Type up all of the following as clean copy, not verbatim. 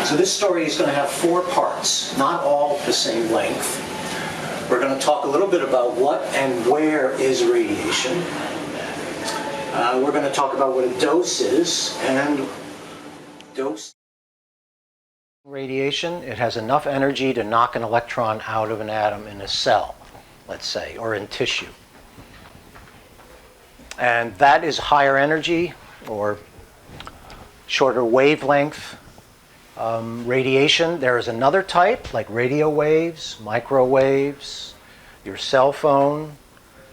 So this story is going to have 4 parts, not all the same length. We're going to talk a little bit about what and where is radiation. We're going to talk about what a dose is, and dose. Radiation, it has enough energy to knock an electron out of an atom in a cell, let's say, or in tissue. And that is higher energy or shorter wavelength radiation. There is another type, like radio waves, microwaves, your cell phone.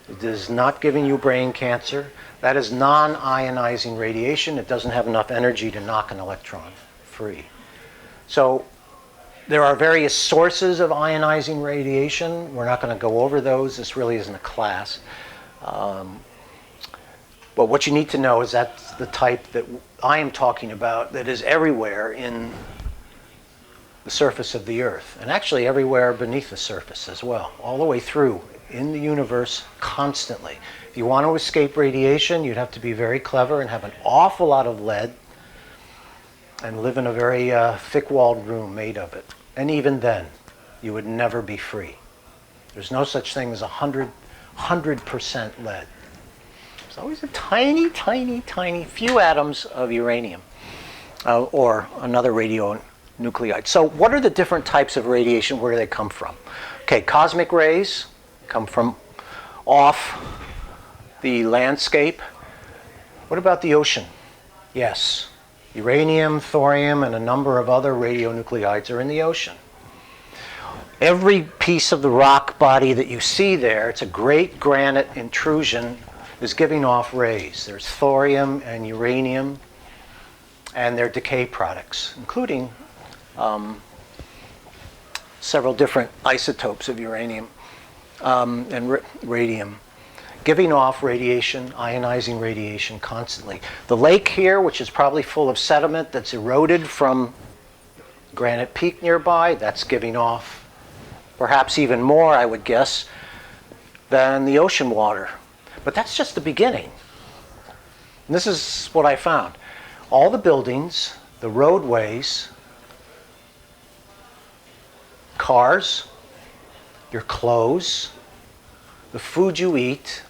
It is not giving you brain cancer. That is non-ionizing radiation. It doesn't have enough energy to knock an electron free. So there are various sources of ionizing radiation. We're not going to go over those. This really isn't a class. But what you need to know is that's the type that I am talking about that is everywhere in the surface of the Earth, and actually everywhere beneath the surface as well, all the way through in the universe constantly. If you want to escape radiation, you'd have to be very clever and have an awful lot of lead and live in a very thick-walled room made of it. And even then, you would never be free. There's no such thing as 100% lead. There's always a tiny, tiny, tiny few atoms of uranium or another radionuclide. So what are the different types of radiation? Where do they come from? Okay, cosmic rays come from off the landscape. What about the ocean? Yes. Uranium, thorium, and a number of other radionuclides are in the ocean. Every piece of the rock body that you see there, it's a great granite intrusion, is giving off rays. There's thorium and uranium and their decay products, including several different isotopes of uranium and radium, giving off radiation, ionizing radiation constantly. The lake here, which is probably full of sediment that's eroded from Granite Peak nearby, that's giving off perhaps even more, I would guess, than the ocean water. But that's just the beginning. And this is what I found. All the buildings, the roadways, cars, your clothes, the food you eat,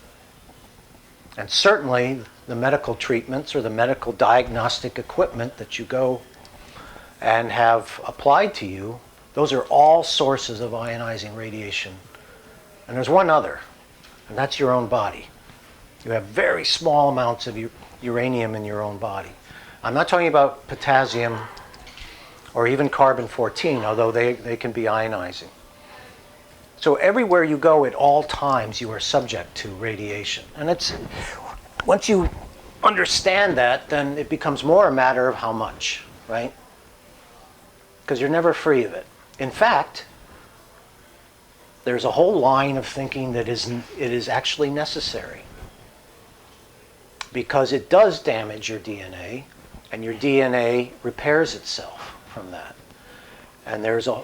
and certainly the medical treatments or the medical diagnostic equipment that you go and have applied to you, those are all sources of ionizing radiation. And there's one other, and that's your own body. You have very small amounts of uranium in your own body. I'm not talking about potassium or even carbon-14, although they can be ionizing. So everywhere you go at all times, you are subject to radiation. And it's once you understand that, then it becomes more a matter of how much, right? Because you're never free of it. In fact, there's a whole line of thinking that it is actually necessary, because it does damage your DNA, and your DNA repairs itself from that. And there's a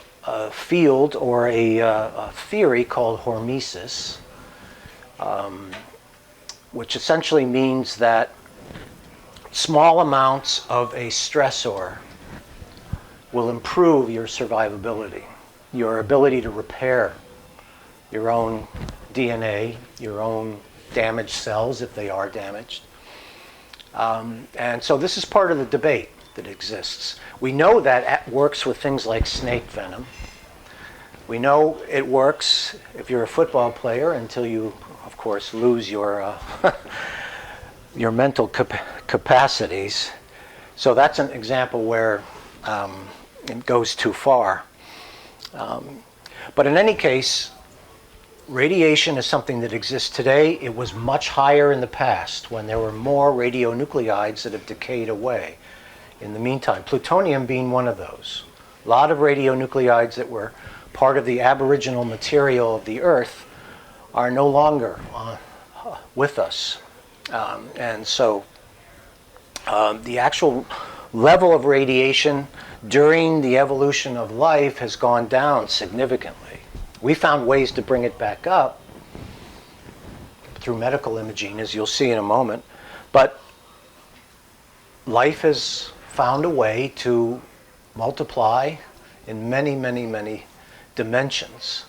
field or a theory called Hormesis, which essentially means that small amounts of a stressor will improve your survivability, your ability to repair your own DNA, your own damaged cells if they are damaged. And so this is part of the debate that exists. We know that it works with things like snake venom. We know it works if you're a football player until you, of course, lose your your mental capacities. So that's an example where it goes too far. But in any case, radiation is something that exists today. It was much higher in the past when there were more radionuclides that have decayed away. In the meantime, plutonium being one of those. A lot of radionuclides that were part of the aboriginal material of the Earth are no longer with us. And so the actual level of radiation during the evolution of life has gone down significantly. We found ways to bring it back up through medical imaging, as you'll see in a moment. But life has found a way to multiply in many, many, many dimensions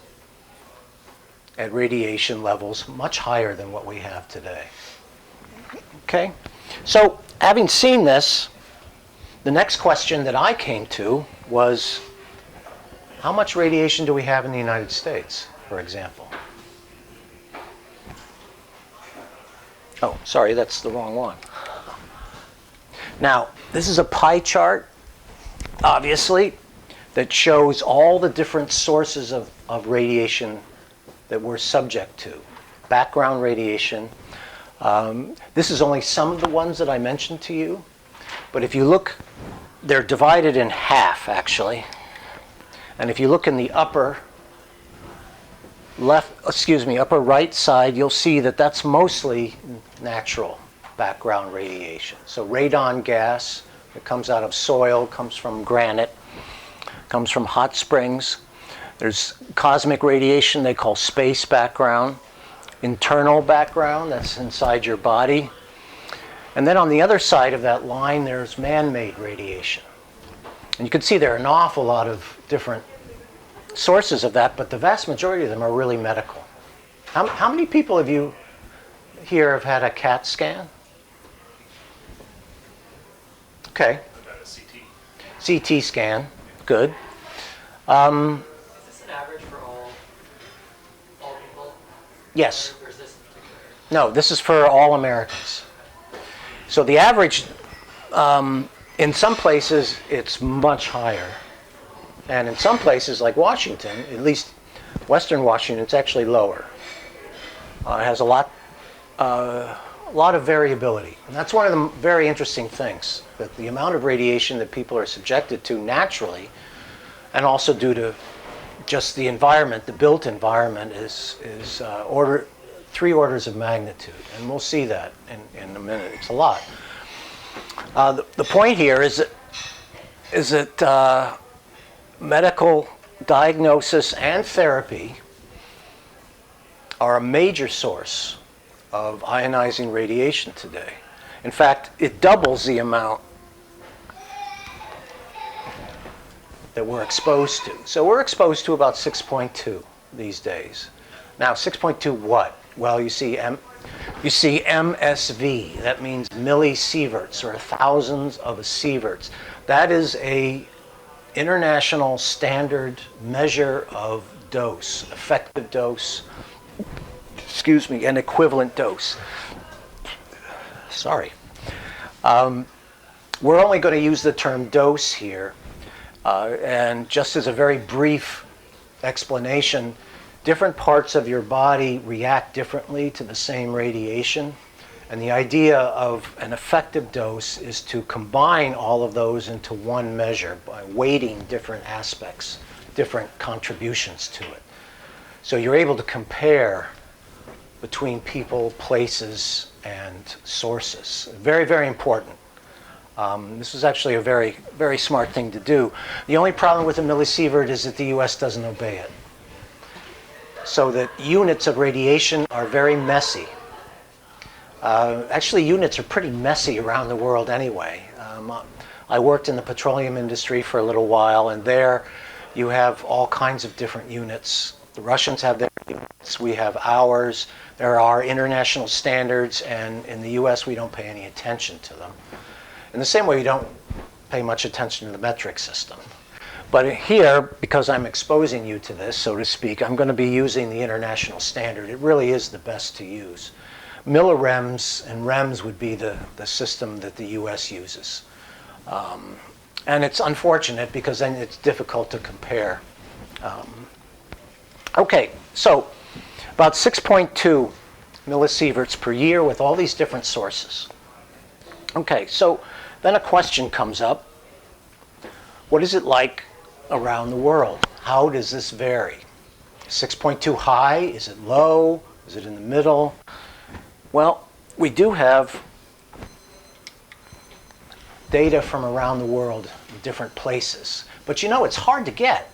at radiation levels much higher than what we have today. Okay? So, having seen this, the next question that I came to was, how much radiation do we have in the United States, for example? Oh, sorry, that's the wrong one. Now, this is a pie chart, obviously, that shows all the different sources of radiation that we're subject to. Background radiation. This is only some of the ones that I mentioned to you. But if you look, they're divided in half, actually. And if you look in the upper right side, you'll see that that's mostly natural background radiation. So radon gas that comes out of soil, comes from granite, comes from hot springs. There's cosmic radiation they call space background, internal background, that's inside your body. And then on the other side of that line, there's man-made radiation. And you can see there are an awful lot of different sources of that, but the vast majority of them are really medical. How many people of you here have had a CAT scan? Okay. I've had a CT. CT scan, good. Is this an average for all people? Yes. Or is this particular? No, this is for all Americans. So the average, in some places, it's much higher. And in some places, like Washington, at least Western Washington, it's actually lower. It has a lot of variability. And that's one of the very interesting things, that the amount of radiation that people are subjected to naturally, and also due to just the environment, the built environment, is 3 orders of magnitude. And we'll see that in a minute. It's a lot. The point here is that medical diagnosis and therapy are a major source of ionizing radiation today. In fact, it doubles the amount that we're exposed to. So we're exposed to about 6.2 these days. Now, 6.2 what? Well, you see MSV. That means millisieverts, or thousands of sieverts. That is a international standard measure of dose, effective dose, and equivalent dose. Sorry. We're only going to use the term dose here. And just as a very brief explanation, different parts of your body react differently to the same radiation. And the idea of an effective dose is to combine all of those into one measure by weighting different aspects, different contributions to it. So you're able to compare between people, places, and sources. Very, very important. This is actually a very, very smart thing to do. The only problem with a millisievert is that the US doesn't obey it. So that units of radiation are very messy. Actually, units are pretty messy around the world anyway. I worked in the petroleum industry for a little while, and there you have all kinds of different units. The Russians have their units, we have ours. There are international standards, and in the US we don't pay any attention to them. In the same way, we don't pay much attention to the metric system. But here, because I'm exposing you to this, so to speak, I'm going to be using the international standard. It really is the best to use. Millirems and rems would be the system that the US uses. And it's unfortunate because then it's difficult to compare. Okay, so about 6.2 millisieverts per year with all these different sources. Okay, so then a question comes up. What is it like around the world? How does this vary? 6.2 high? Is it low? Is it in the middle? Well, we do have data from around the world in different places. But you know, it's hard to get.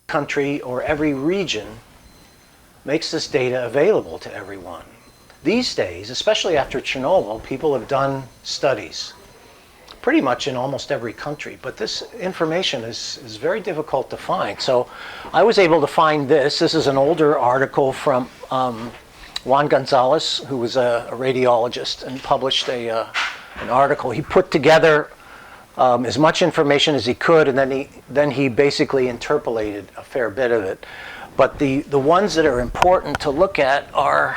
Country or every region makes this data available to everyone. These days, especially after Chernobyl, people have done studies. pretty much in almost every country. But this information is very difficult to find. So I was able to find this. This is an older article from Juan Gonzalez, who was a radiologist, and published an article. He put together as much information as he could, and then he basically interpolated a fair bit of it. But the ones that are important to look at are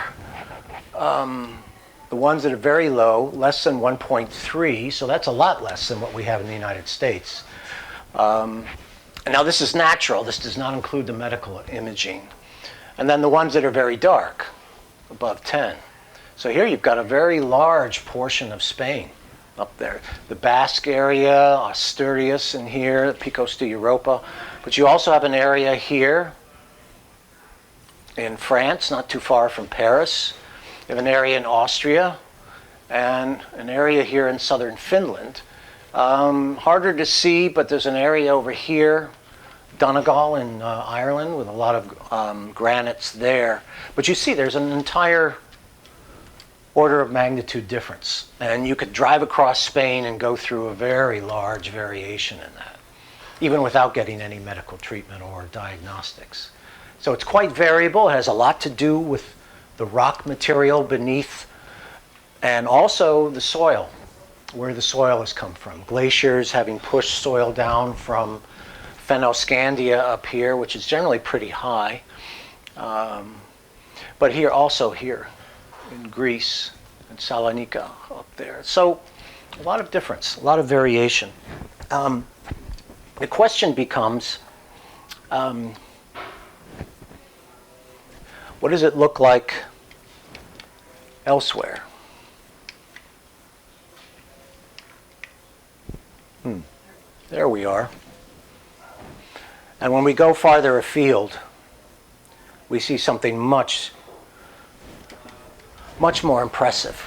the ones that are very low, less than 1.3, so that's a lot less than what we have in the United States. And now this is natural. This does not include the medical imaging. And then the ones that are very dark, above 10. So here you've got a very large portion of Spain up there. The Basque area, Asturias in here, Picos de Europa. But you also have an area here in France, not too far from Paris. You have an area in Austria and an area here in southern Finland. Harder to see, but there's an area over here, Donegal in Ireland, with a lot of granites there. But you see there's an entire order of magnitude difference. And you could drive across Spain and go through a very large variation in that, even without getting any medical treatment or diagnostics. So it's quite variable. It has a lot to do with the rock material beneath and also the soil, where the soil has come from. Glaciers having pushed soil down from Fennoscandia up here, which is generally pretty high. But here, also here in Greece and Salonika up there. So a lot of difference, a lot of variation. The question becomes, what does it look like elsewhere? There we are. And when we go farther afield, we see something much more impressive.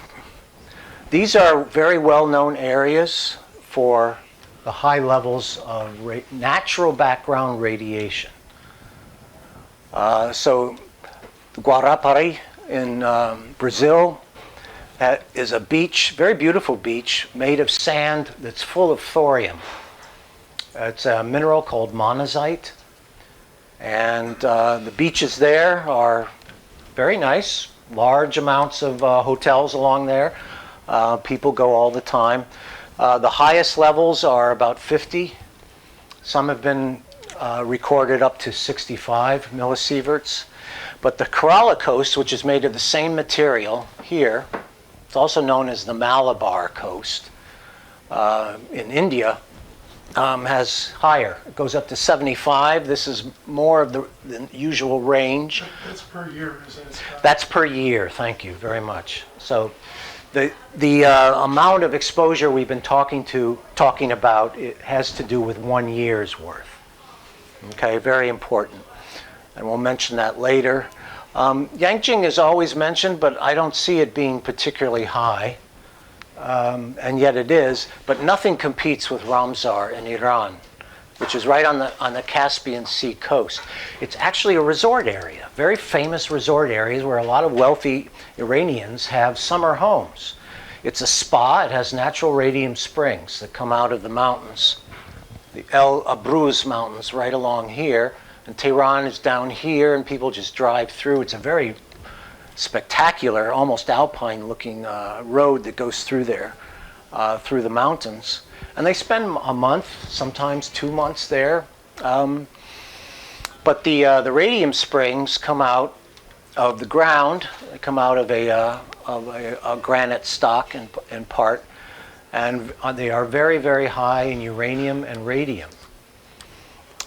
These are very well-known areas for the high levels of natural background radiation. So Guarapari in Brazil is a beach, very beautiful beach, made of sand that's full of thorium. It's a mineral called monazite. And the beaches there are very nice, large amounts of hotels along there. People go all the time. The highest levels are about 50. Some have been recorded up to 65 millisieverts. But the Kerala coast, which is made of the same material here, it's also known as the Malabar coast in India, has higher. It goes up to 75. This is more of the usual range. That's per year, isn't it? That's per year. Thank you very much. So the amount of exposure we've been talking about, it has to do with 1 year's worth. Okay, very important. And we'll mention that later. Yangtze is always mentioned, but I don't see it being particularly high. And yet it is, but nothing competes with Ramsar in Iran, which is right on the Caspian Sea coast. It's actually a resort area, very famous resort areas where a lot of wealthy Iranians have summer homes. It's a spa. It has natural radium springs that come out of the mountains, the El Abruz mountains right along here, and Tehran is down here, and people just drive through. It's a very spectacular, almost alpine-looking road that goes through there, through the mountains. And they spend a month, sometimes 2 months there. But the radium springs come out of the ground. They come out of a granite stock in part, and they are very, very high in uranium and radium.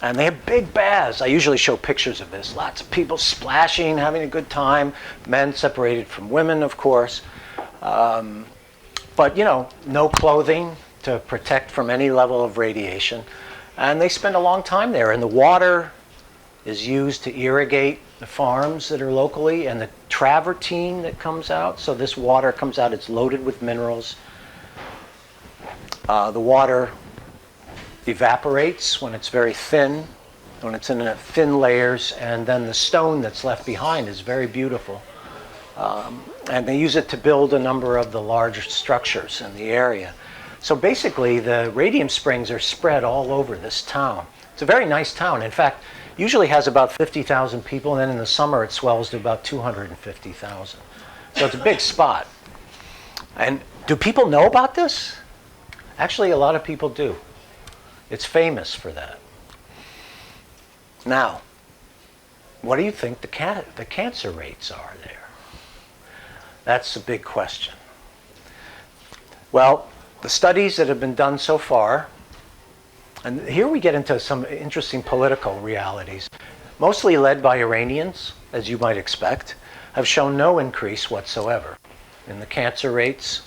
And they have big baths. I usually show pictures of this. Lots of people splashing, having a good time. Men separated from women, of course. But, no clothing to protect from any level of radiation. And they spend a long time there. And the water is used to irrigate the farms that are locally, and the travertine that comes out. So this water comes out, it's loaded with minerals. The water evaporates when it's very thin, when it's in thin layers, and then the stone that's left behind is very beautiful. And they use it to build a number of the larger structures in the area. So basically, the radium springs are spread all over this town. It's a very nice town. In fact, usually has about 50,000 people, and then in the summer it swells to about 250,000. So it's a big spot. And do people know about this? Actually, a lot of people do. It's famous for that. Now, what do you think the cancer rates are there? That's a big question. Well, the studies that have been done so far, and here we get into some interesting political realities, mostly led by Iranians, as you might expect, have shown no increase whatsoever in the cancer rates.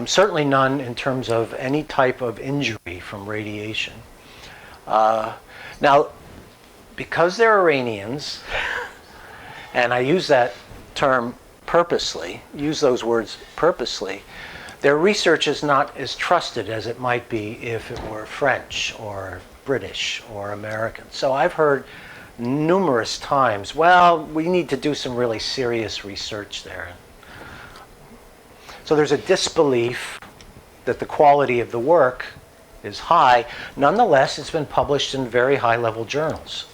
Certainly none in terms of any type of injury from radiation. Now, because they're Iranians, and I use that term purposely, use those words purposely, their research is not as trusted as it might be if it were French or British or American. So I've heard numerous times, well, we need to do some really serious research there. So there's a disbelief that the quality of the work is high. Nonetheless, it's been published in very high-level journals.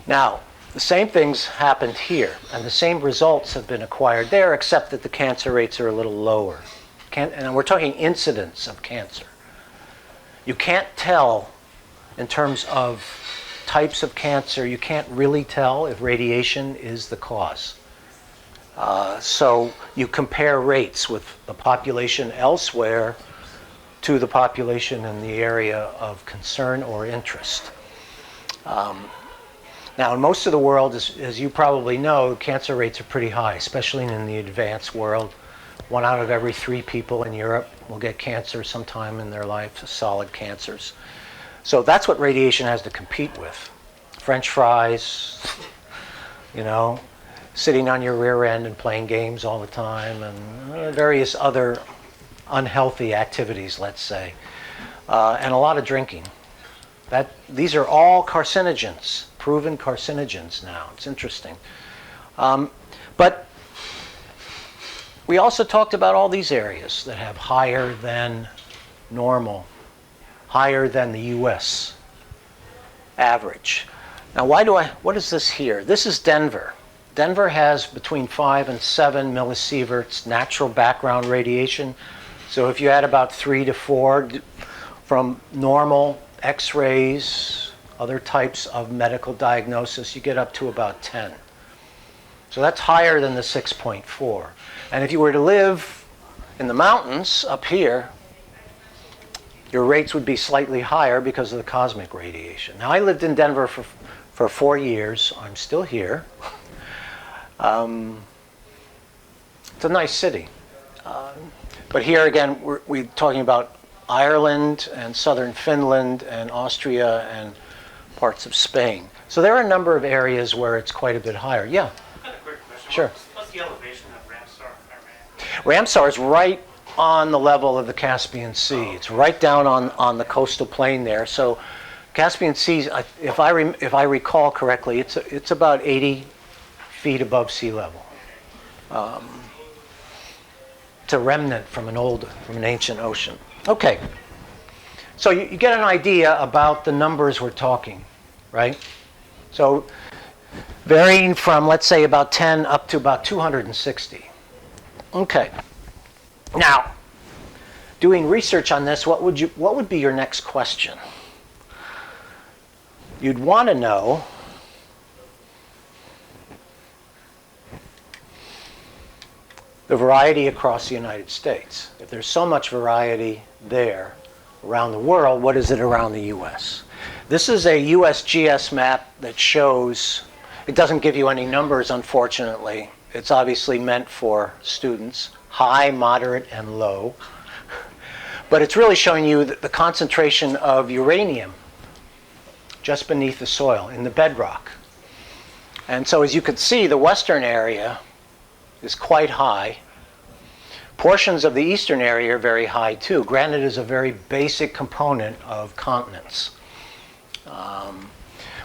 Now, the same things happened here, and the same results have been acquired there, except that the cancer rates are a little lower. And we're talking incidence of cancer. You can't tell in terms of types of cancer, you can't really tell if radiation is the cause. So you compare rates with the population elsewhere to the population in the area of concern or interest. Now, in most of the world, as you probably know, cancer rates are pretty high, especially in the advanced world. 1 out of every 3 people in Europe will get cancer sometime in their life, solid cancers. So that's what radiation has to compete with. French fries, you know, sitting on your rear end and playing games all the time, and various other unhealthy activities, let's say, and a lot of drinking. These are all carcinogens, proven carcinogens now. It's interesting. But we also talked about all these areas that have higher than normal, higher than the US average. Now, what is this here? This is Denver. Denver has between 5 and 7 millisieverts natural background radiation. So if you add about 3 to 4 from normal X-rays, other types of medical diagnosis, you get up to about 10. So that's higher than the 6.4. And if you were to live in the mountains up here, your rates would be slightly higher because of the cosmic radiation. Now, I lived in Denver for 4 years. I'm still here. It's a nice city. But here again, we're talking about Ireland and southern Finland and Austria and parts of Spain. So there are a number of areas where it's quite a bit higher. Yeah? I've got a quick question. Sure. What's the elevation of Ramsar, Iran? Ramsar is right on the level of the Caspian Sea. It's right down on the coastal plain there. So Caspian Sea, if I recall correctly, it's about 80 feet above sea level. It's a remnant from an ancient ocean. Okay, so you get an idea about the numbers we're talking, right? So varying from, let's say, about 10 up to about 260. Okay. Now, doing research on this, what would be your next question? You'd want to know the variety across the United States. If there's so much variety there around the world, what is it around the US? This is a USGS map that shows, it doesn't give you any numbers, unfortunately. It's obviously meant for students, high, moderate, and low. But it's really showing you the concentration of uranium just beneath the soil in the bedrock. And so as you can see, the western area is quite high. Portions of the eastern area are very high too. Granite is a very basic component of continents.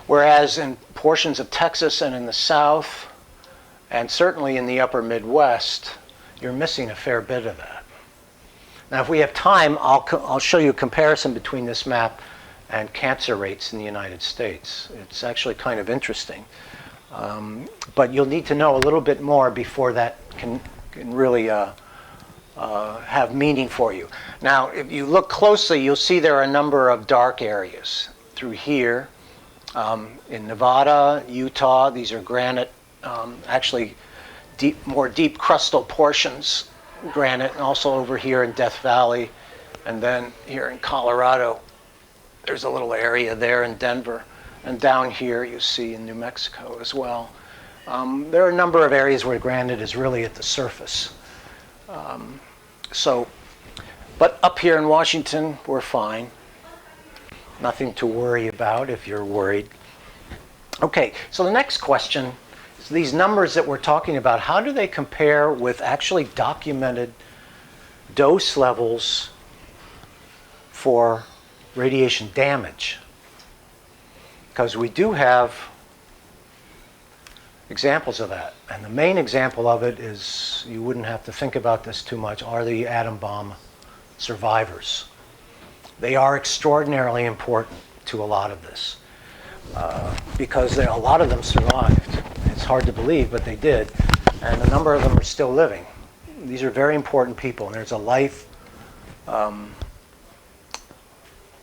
Whereas in portions of Texas and in the south, and certainly in the upper Midwest, you're missing a fair bit of that. Now, if we have time, I'll show you a comparison between this map and cancer rates in the United States. It's actually kind of interesting. But you'll need to know a little bit more before that can really have meaning for you. Now, if you look closely, you'll see there are a number of dark areas through here. In Nevada, Utah, these are granite, actually more deep crustal portions, granite, and also over here in Death Valley. And then here in Colorado, there's a little area there in Denver. And down here you see in New Mexico as well. There are a number of areas where granite is really at the surface. But up here in Washington, we're fine. Nothing to worry about if you're worried. Okay, so the next question is these numbers that we're talking about, how do they compare with actually documented dose levels for radiation damage? Because we do have examples of that. And the main example of it is, you wouldn't have to think about this too much, are the atom bomb survivors. They are extraordinarily important to a lot of this because a lot of them survived. It's hard to believe, but they did. And a number of them are still living. These are very important people, and there's a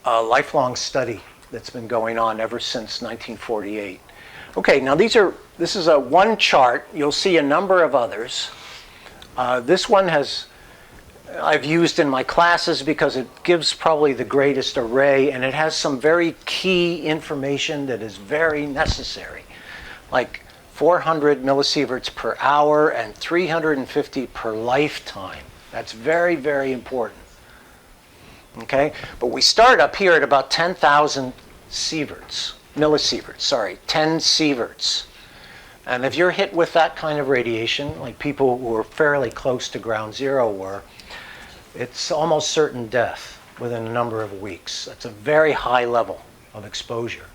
lifelong study that's been going on ever since 1948. Okay, now this is one chart. You'll see a number of others. This one I've used in my classes because it gives probably the greatest array, and it has some very key information that is very necessary, like 400 millisieverts per hour and 350 per lifetime. That's very, very important. Okay, but we start up here at about 10,000 millisieverts, 10 sieverts. And if you're hit with that kind of radiation, like people who are fairly close to ground zero were, it's almost certain death within a number of weeks. That's a very high level of exposure.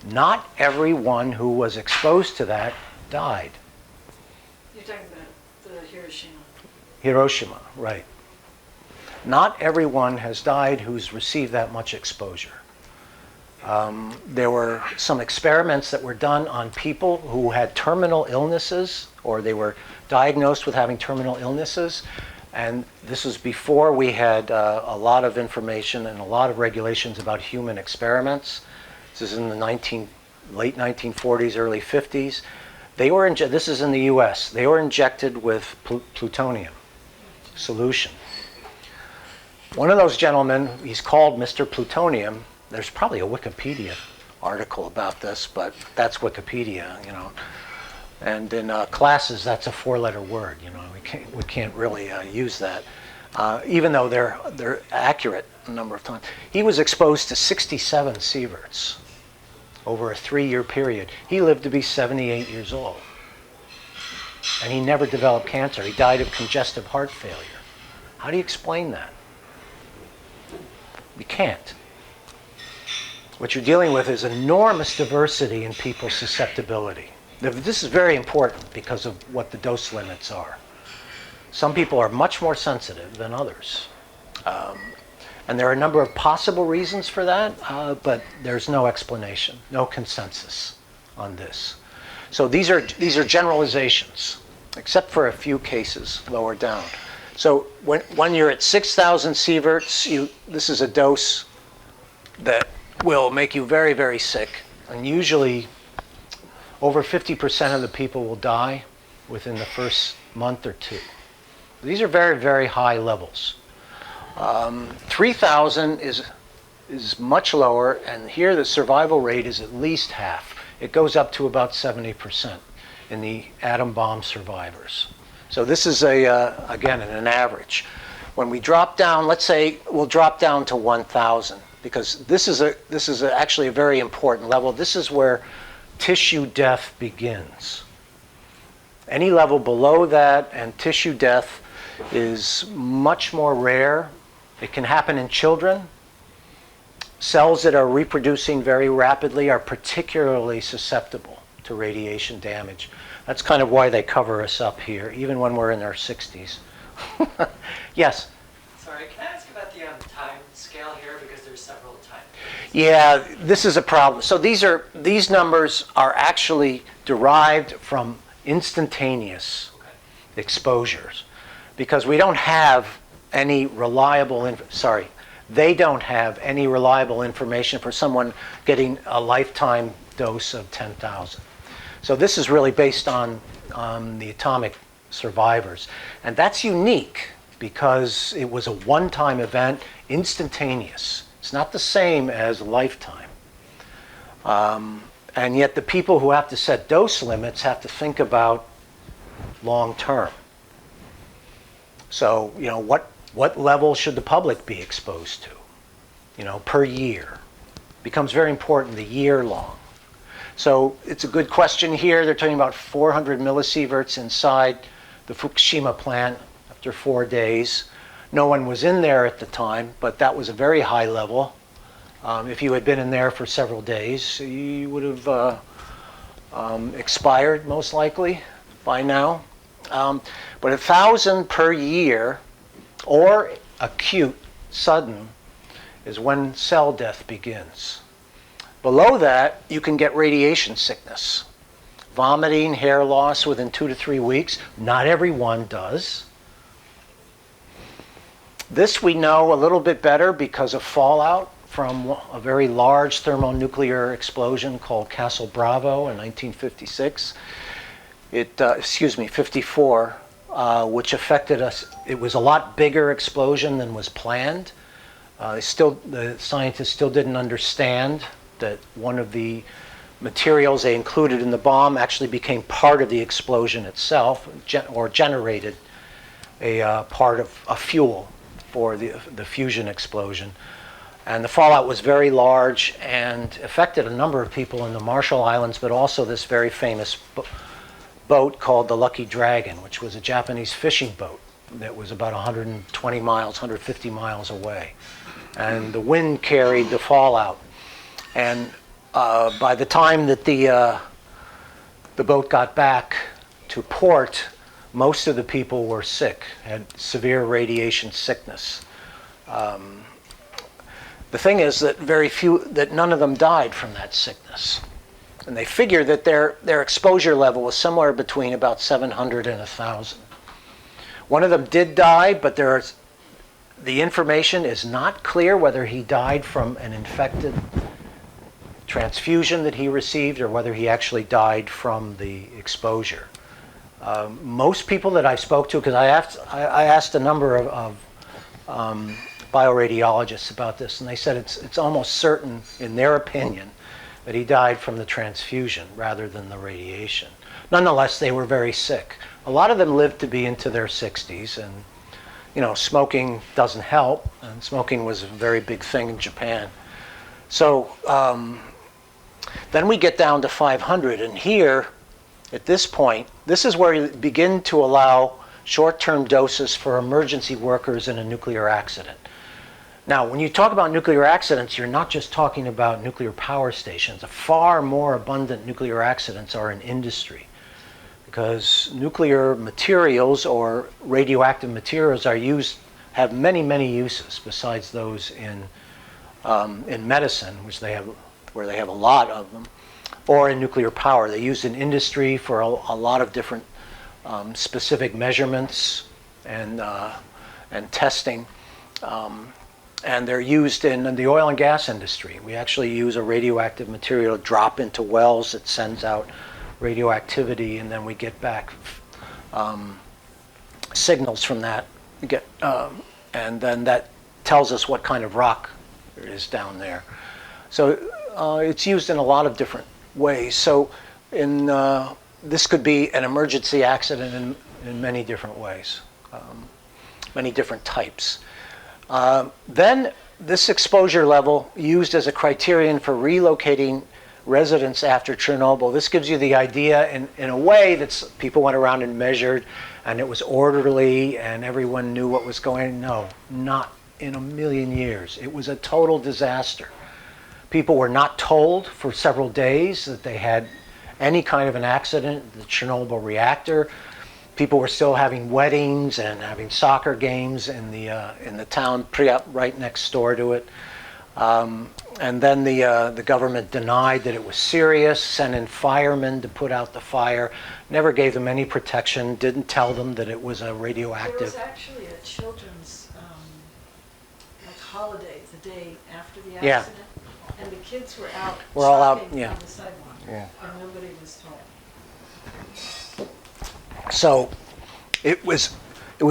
Not everyone who was exposed to that died. You're talking about the Hiroshima. Hiroshima, right. Not everyone has died who's received that much exposure. There were some experiments that were done on people who had terminal illnesses, or they were diagnosed with having terminal illnesses. And this was before we had a lot of information and a lot of regulations about human experiments. This is in the late 1940s, early 50s. This is in the US. They were injected with plutonium solution. One of those gentlemen, he's called Mr. Plutonium. There's probably a Wikipedia article about this, but that's Wikipedia, you know. And in classes, that's a four-letter word, you know. We can't really use that, even though they're accurate a number of times. He was exposed to 67 sieverts over a 3-year period. He lived to be 78 years old, and he never developed cancer. He died of congestive heart failure. How do you explain that? You can't. What you're dealing with is enormous diversity in people's susceptibility. This is very important because of what the dose limits are. Some people are much more sensitive than others. And there are a number of possible reasons for that, but there's no explanation, no consensus on this. So these are generalizations, except for a few cases lower down. So when you're at 6,000 sieverts, this is a dose that will make you very, very sick. And usually over 50% of the people will die within the first month or two. These are very, very high levels. 3,000 is much lower, and here the survival rate is at least half. It goes up to about 70% in the atom bomb survivors. So this is again an average. When we drop down, let's say we'll drop down to 1,000, because this is actually a very important level. This is where tissue death begins. Any level below that and tissue death is much more rare. It can happen in children. Cells that are reproducing very rapidly are particularly susceptible to radiation damage. That's kind of why they cover us up here, even when we're in our 60s. Yes? Sorry, can I ask about scale here because there's several types. Yeah, this is a problem. So these numbers are actually derived from instantaneous exposures, because we don't have any reliable they don't have any reliable information for someone getting a lifetime dose of 10,000. So this is really based on the atomic survivors, and that's unique because it was a one-time event, instantaneous. It's not the same as lifetime. And yet the people who have to set dose limits have to think about long term. So, what level should the public be exposed to, per year? Becomes very important, the year long. So it's a good question here. They're talking about 400 millisieverts inside the Fukushima plant after 4 days. No one was in there at the time, but that was a very high level. If you had been in there for several days, you would have expired most likely by now. But 1,000 per year, or acute, sudden, is when cell death begins. Below that, you can get radiation sickness. Vomiting, hair loss within 2 to 3 weeks. Not everyone does. This we know a little bit better because of fallout from a very large thermonuclear explosion called Castle Bravo in 1956. 54, which affected us. It was a lot bigger explosion than was planned. The scientists still didn't understand that one of the materials they included in the bomb actually became part of the explosion itself, or generated a part of a fuel for the fusion explosion. And the fallout was very large and affected a number of people in the Marshall Islands, but also this very famous boat called the Lucky Dragon, which was a Japanese fishing boat that was about 120 miles, 150 miles away. And the wind carried the fallout. And by the time that the boat got back to port, most of the people were sick, had severe radiation sickness. The thing is that none of them died from that sickness. And they figure that their exposure level was somewhere between about 700 and 1,000. One of them did die, but the information is not clear whether he died from an infected transfusion that he received or whether he actually died from the exposure. Most people that I spoke to, because I asked a number of bioradiologists about this, and they said it's almost certain, in their opinion, that he died from the transfusion rather than the radiation. Nonetheless, they were very sick. A lot of them lived to be into their 60s, and smoking doesn't help, and smoking was a very big thing in Japan. So then we get down to 500, and here, at this point, this is where you begin to allow short-term doses for emergency workers in a nuclear accident. Now, when you talk about nuclear accidents, you're not just talking about nuclear power stations. Far more abundant nuclear accidents are in industry, because nuclear materials or radioactive materials have many, many uses besides those in medicine, where they have a lot of them, or in nuclear power. They're used in industry for a lot of different specific measurements and testing. And they're used in the oil and gas industry. We actually use a radioactive material to drop into wells that sends out radioactivity, and then we get back signals from that. And then that tells us what kind of rock there is down there. So it's used in a lot of different ways. So this could be an emergency accident in many different ways, many different types. Then this exposure level used as a criterion for relocating residents after Chernobyl. This gives you the idea in a way that people went around and measured, and it was orderly and everyone knew what was going on. No, not in a million years. It was a total disaster. People were not told for several days that they had any kind of an accident, the Chernobyl reactor. People were still having weddings and having soccer games in the town right next door to it. And then the government denied that it was serious, sent in firemen to put out the fire, never gave them any protection, didn't tell them that it was a There radioactive. was actually a children's like holiday the day after the Yeah. accident, and the kids were out We're all out, shopping yeah. on the sidewalk, Yeah. and nobody was home. So it was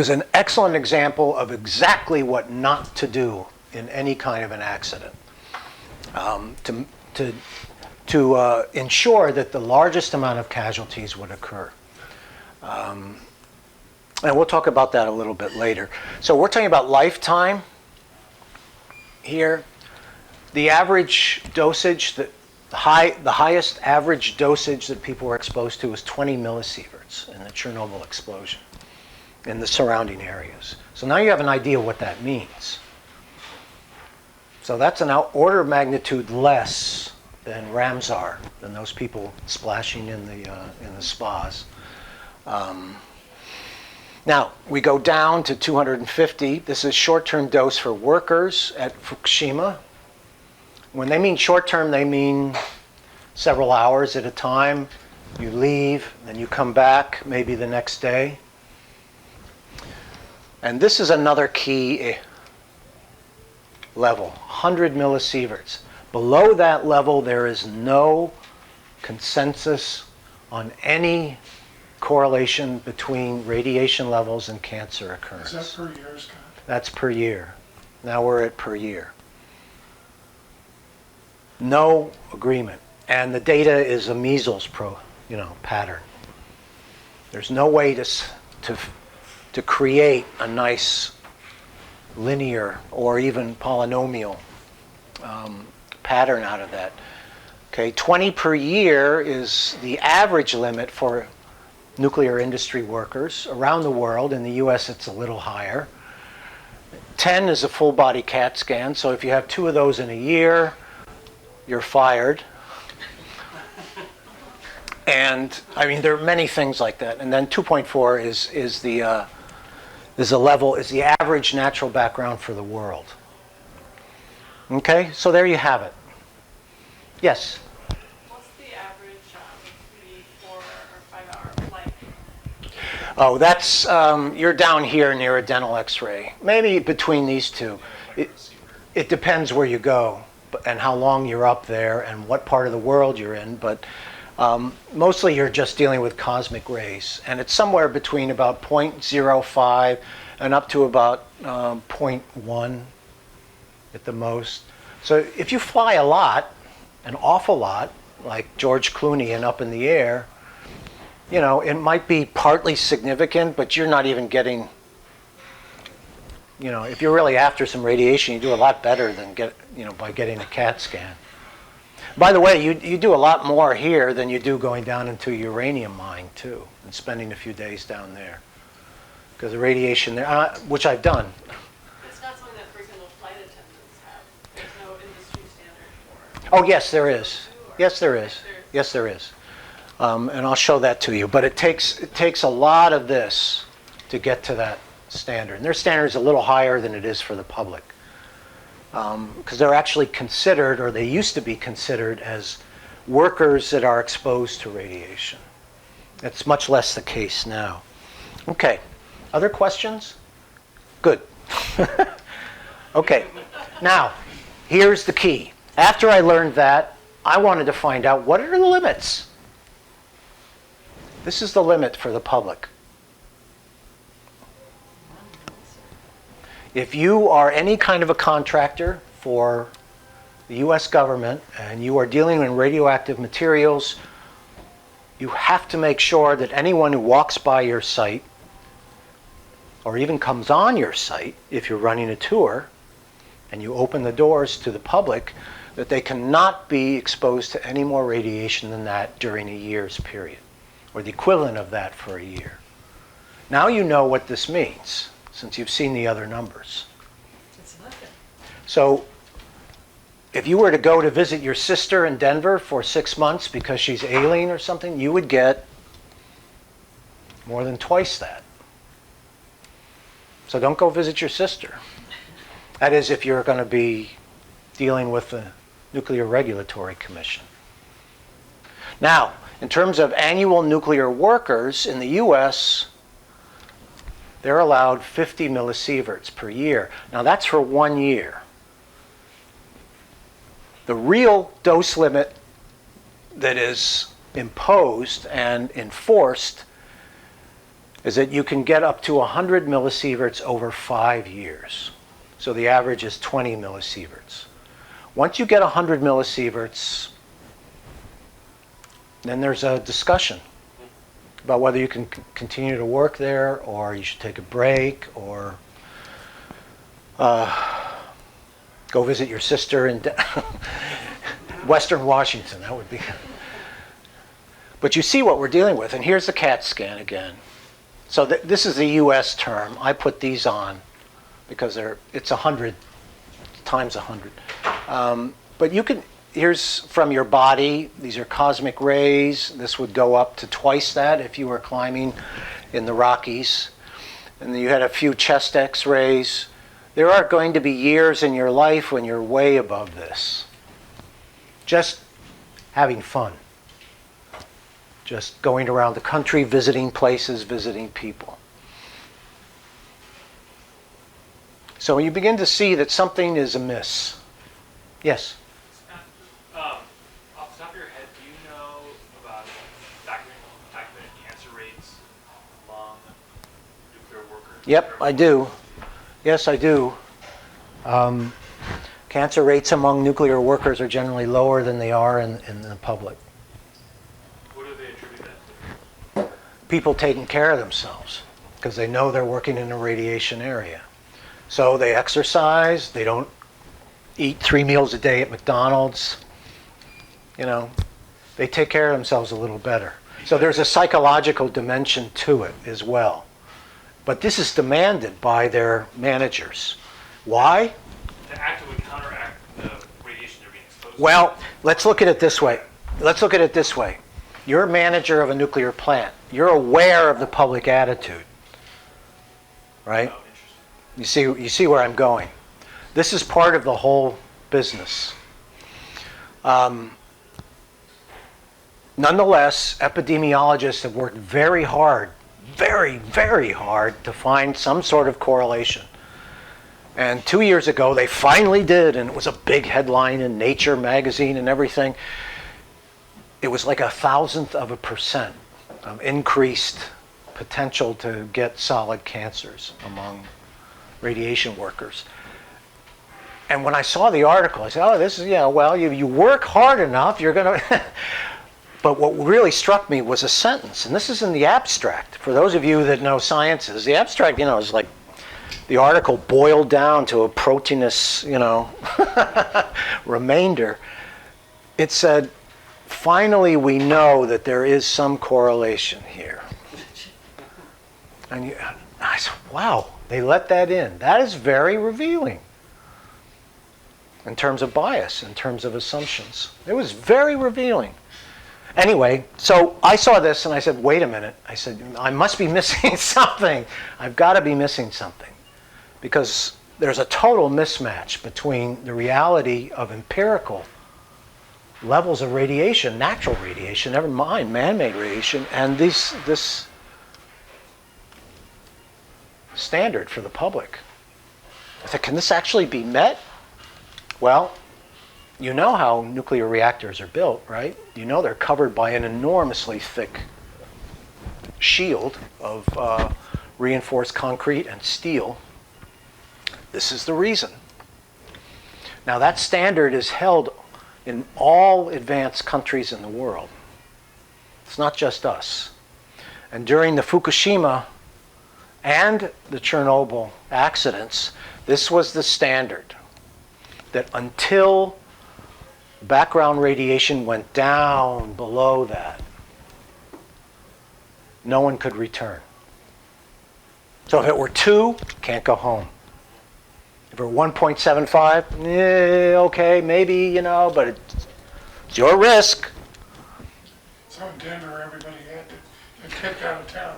an excellent example of exactly what not to do in any kind of an accident. To ensure that the largest amount of casualties would occur. And we'll talk about that a little bit later. So we're talking about lifetime here. The average dosage, the highest average dosage that people were exposed to was 20 millisieverts in the Chernobyl explosion in the surrounding areas. So now you have an idea what that means. So that's an order of magnitude less than Ramsar, than those people splashing in the spas. Now we go down to 250. This is short-term dose for workers at Fukushima. When they mean short-term, they mean several hours at a time. You leave, then you come back, maybe the next day. And this is another key level, 100 millisieverts. Below that level, there is no consensus on any correlation between radiation levels and cancer occurrence. Is that per year, Scott? That's per year. Now we're at per year. No agreement. And the data is a measles pattern. There's no way to create a nice linear or even polynomial pattern out of that. Okay, 20 per year is the average limit for nuclear industry workers around the world. In the US, it's a little higher. 10 is a full body CAT scan, so if you have 2 of those in a year, you're fired. And I mean, there are many things like that. And then 2.4 is the average natural background for the world. Okay, so there you have it. Yes? What's the average 3, 4, or 5 hour flight? Oh, that's, you're down here near a dental x-ray. Maybe between these two. It depends where you go and how long you're up there and what part of the world you're in, but mostly you're just dealing with cosmic rays. And it's somewhere between about 0.05 and up to about 0.1 at the most. So if you fly a lot, an awful lot, like George Clooney and Up in the Air, you know, it might be partly significant, but you're not even getting, you know, if you're really after some radiation, you do a lot better than by getting a CAT scan. By the way, you do a lot more here than you do going down into a uranium mine too, and spending a few days down there. Because the radiation there, which I've done. It's not something that, for example, flight attendants have. There's no industry standard for. Oh, yes, there is. Yes, there is. Yes, there is. And I'll show that to you. But it takes a lot of this to get to that standard. And their standard is a little higher than it is for the public. Because they're actually considered, or they used to be considered, as workers that are exposed to radiation. It's much less the case now. Okay. Other questions? Good. Okay. Now, here's the key. After I learned that, I wanted to find out what are the limits. This is the limit for the public. If you are any kind of a contractor for the US government and you are dealing in radioactive materials, you have to make sure that anyone who walks by your site or even comes on your site, if you're running a tour and you open the doors to the public, that they cannot be exposed to any more radiation than that during a year's period, or the equivalent of that for a year. Now you know what this means, since you've seen the other numbers. It's nothing. So if you were to go to visit your sister in Denver for 6 months because she's ailing or something, you would get more than twice that. So don't go visit your sister. That is, if you're going to be dealing with the Nuclear Regulatory Commission. Now, in terms of annual nuclear workers in the US, they're allowed 50 millisieverts per year. Now that's for 1 year. The real dose limit that is imposed and enforced is that you can get up to 100 millisieverts over 5 years. So the average is 20 millisieverts. Once you get 100 millisieverts, then there's a discussion about whether you can continue to work there, or you should take a break, or go visit your sister in Western Washington. That would be. But you see what we're dealing with, and here's the CAT scan again. So this is the U.S. term. I put these on because it's 100 times 100. But you can. Here's from your body. These are cosmic rays. This would go up to twice that if you were climbing in the Rockies. And then you had a few chest X-rays. There are going to be years in your life when you're way above this. Just having fun. Just going around the country, visiting places, visiting people. So you begin to see that something is amiss. Yes? Off the top of your head, do you know about documented cancer rates among nuclear workers? Yep, I do. Yes, I do. Cancer rates among nuclear workers are generally lower than they are in the public. What do they attribute that to? People taking care of themselves because they know they're working in a radiation area. So they exercise, they don't eat 3 meals a day at McDonald's. You know, they take care of themselves a little better. So there's a psychological dimension to it as well. But this is demanded by their managers. Why? To actively counteract the radiation they're being exposed to. Well, let's look at it this way. You're a manager of a nuclear plant. You're aware of the public attitude, right? Oh, interesting. You see where I'm going. This is part of the whole business. Nonetheless, epidemiologists have worked very hard, very, very hard to find some sort of correlation. And 2 years ago, they finally did, and it was a big headline in Nature magazine and everything. It was like 0.001% of increased potential to get solid cancers among radiation workers. And when I saw the article, I said, oh, this is, well, you work hard enough, you're going to... But what really struck me was a sentence, and this is in the abstract. For those of you that know sciences, the abstract, is like the article boiled down to a proteinous, remainder. It said, finally we know that there is some correlation here. And I said, wow, they let that in. That is very revealing in terms of bias, in terms of assumptions. It was very revealing. Anyway, so I saw this and I said, wait a minute. I said, I must be missing something. I've got to be missing something. Because there's a total mismatch between the reality of empirical levels of radiation, natural radiation, never mind man-made radiation, and this standard for the public. I said, can this actually be met? Well, you know how nuclear reactors are built, right? You know they're covered by an enormously thick shield of reinforced concrete and steel. This is the reason. Now that standard is held in all advanced countries in the world. It's not just us. And during the Fukushima and the Chernobyl accidents, this was the standard, that until background radiation went down below that, no one could return. So if it were 2, can't go home. If it were 1.75, okay, maybe, but it's your risk. So in Denver, everybody had to get kicked out of town.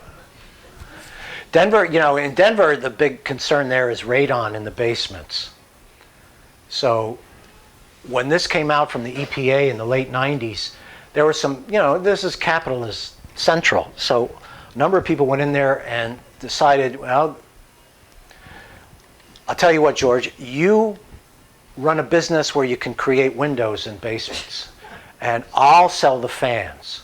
Denver, in Denver, the big concern there is radon in the basements. So when this came out from the EPA in the late 90s, there were some, this is capitalist central. So a number of people went in there and decided, well, I'll tell you what, George, you run a business where you can create windows in basements, and I'll sell the fans.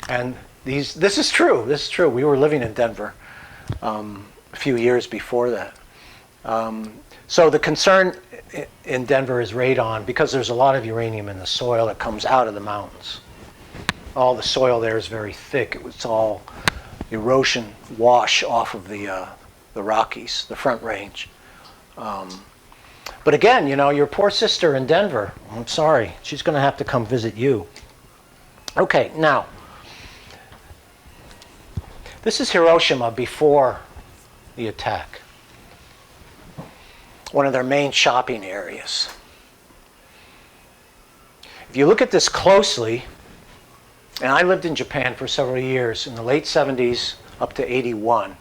And this is true. This is true. We were living in Denver a few years before that. So the concern in Denver is radon because there's a lot of uranium in the soil that comes out of the mountains. All the soil there is very thick. It's all erosion wash off of the Rockies, the Front Range. But again, your poor sister in Denver, I'm sorry, she's going to have to come visit you. Okay, now, this is Hiroshima before the attack. One of their main shopping areas. If you look at this closely, and I lived in Japan for several years, in the late 70s up to 81.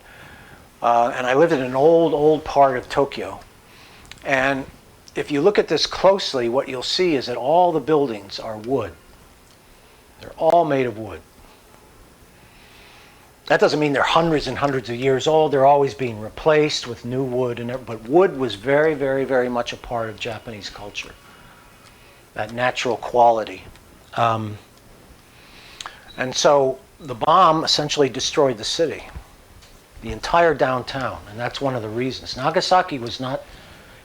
And I lived in an old part of Tokyo. And if you look at this closely, what you'll see is that all the buildings are wood. They're all made of wood. That doesn't mean they're hundreds and hundreds of years old. They're always being replaced with new wood. But wood was very, very, very much a part of Japanese culture. That natural quality. And so the bomb essentially destroyed the city. The entire downtown. And that's one of the reasons. Nagasaki was not,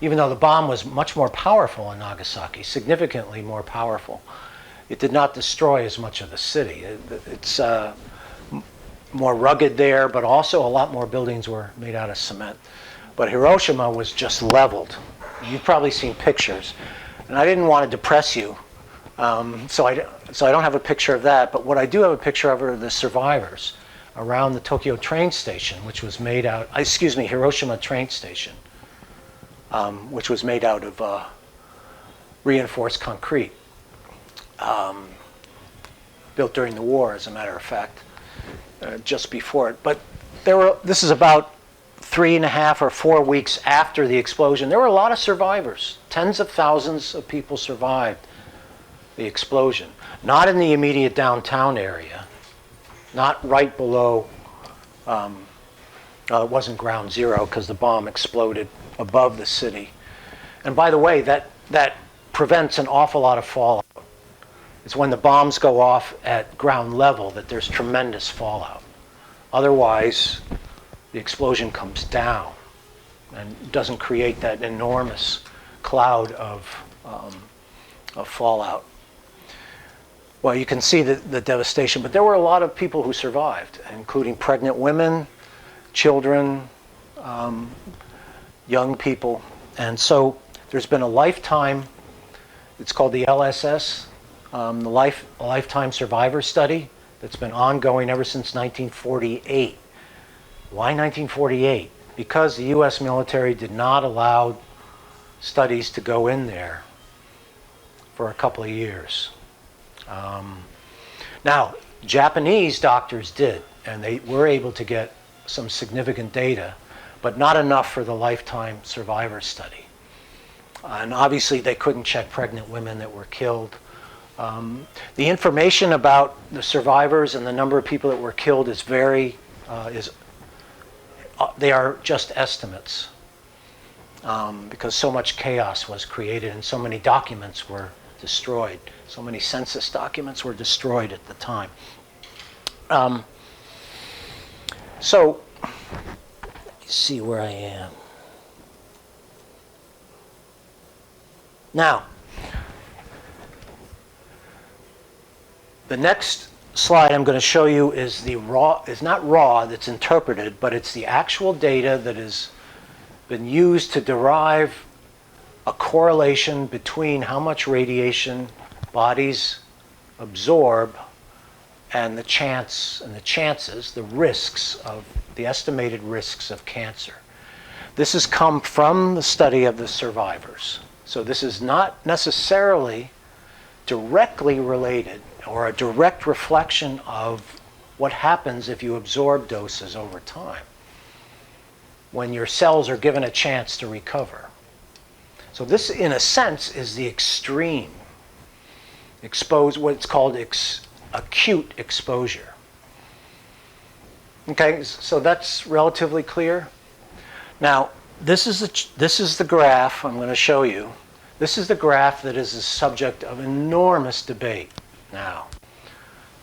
even though the bomb was much more powerful in Nagasaki, significantly more powerful, it did not destroy as much of the city. It's more rugged there, but also a lot more buildings were made out of cement. But Hiroshima was just leveled. You've probably seen pictures. And I didn't want to depress you, so I don't have a picture of that. But what I do have a picture of are the survivors around the Tokyo train station, which was made out, Hiroshima train station, which was made out of reinforced concrete, built during the war, as a matter of fact. Just before it. But this is about 3.5 or 4 weeks after the explosion. There were a lot of survivors. Tens of thousands of people survived the explosion. Not in the immediate downtown area. Not right below, it wasn't ground zero because the bomb exploded above the city. And by the way, that prevents an awful lot of fallout. It's when the bombs go off at ground level that there's tremendous fallout. Otherwise, the explosion comes down and doesn't create that enormous cloud of fallout. Well, you can see the devastation, but there were a lot of people who survived, including pregnant women, children, young people. And so there's been a lifetime, it's called the LSS, the Lifetime Survivor Study, that's been ongoing ever since 1948. Why 1948? Because the U.S. military did not allow studies to go in there for a couple of years. Now, Japanese doctors did, and they were able to get some significant data, but not enough for the Lifetime Survivor Study. And obviously they couldn't check pregnant women that were killed. The information about the survivors and the number of people that were killed is they are just estimates because so much chaos was created and so many documents were destroyed. So many census documents were destroyed at the time. So, let's see where I am. Now, the next slide I'm going to show you is not raw, that's interpreted, but it's the actual data that has been used to derive a correlation between how much radiation bodies absorb and the chances, the risks of the estimated risks of cancer. This has come from the study of the survivors. So this is not necessarily directly related or a direct reflection of what happens if you absorb doses over time, when your cells are given a chance to recover. So this, in a sense, is the extreme. What's called acute exposure. Okay, so that's relatively clear. Now, this is the graph I'm going to show you. This is the graph that is the subject of enormous debate now,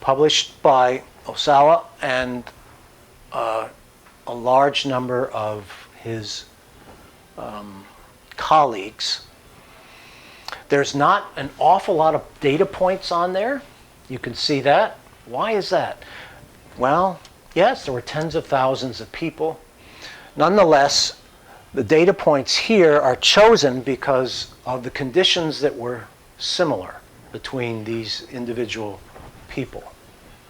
published by Osawa and a large number of his colleagues. There's not an awful lot of data points on there. You can see that. Why is that? Well, yes, there were tens of thousands of people. Nonetheless, the data points here are chosen because of the conditions that were similar between these individual people.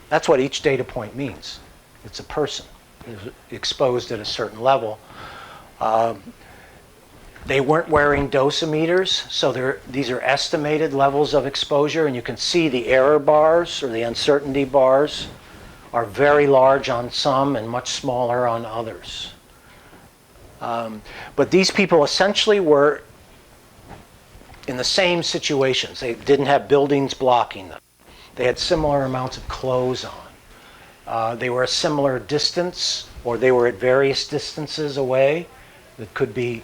That's what each data point means. It's a person who's exposed at a certain level. They weren't wearing dosimeters, so these are estimated levels of exposure, and you can see the error bars or the uncertainty bars are very large on some and much smaller on others. But these people essentially were in the same situations. They didn't have buildings blocking them. They had similar amounts of clothes on. They were a similar distance, or they were at various distances away that could be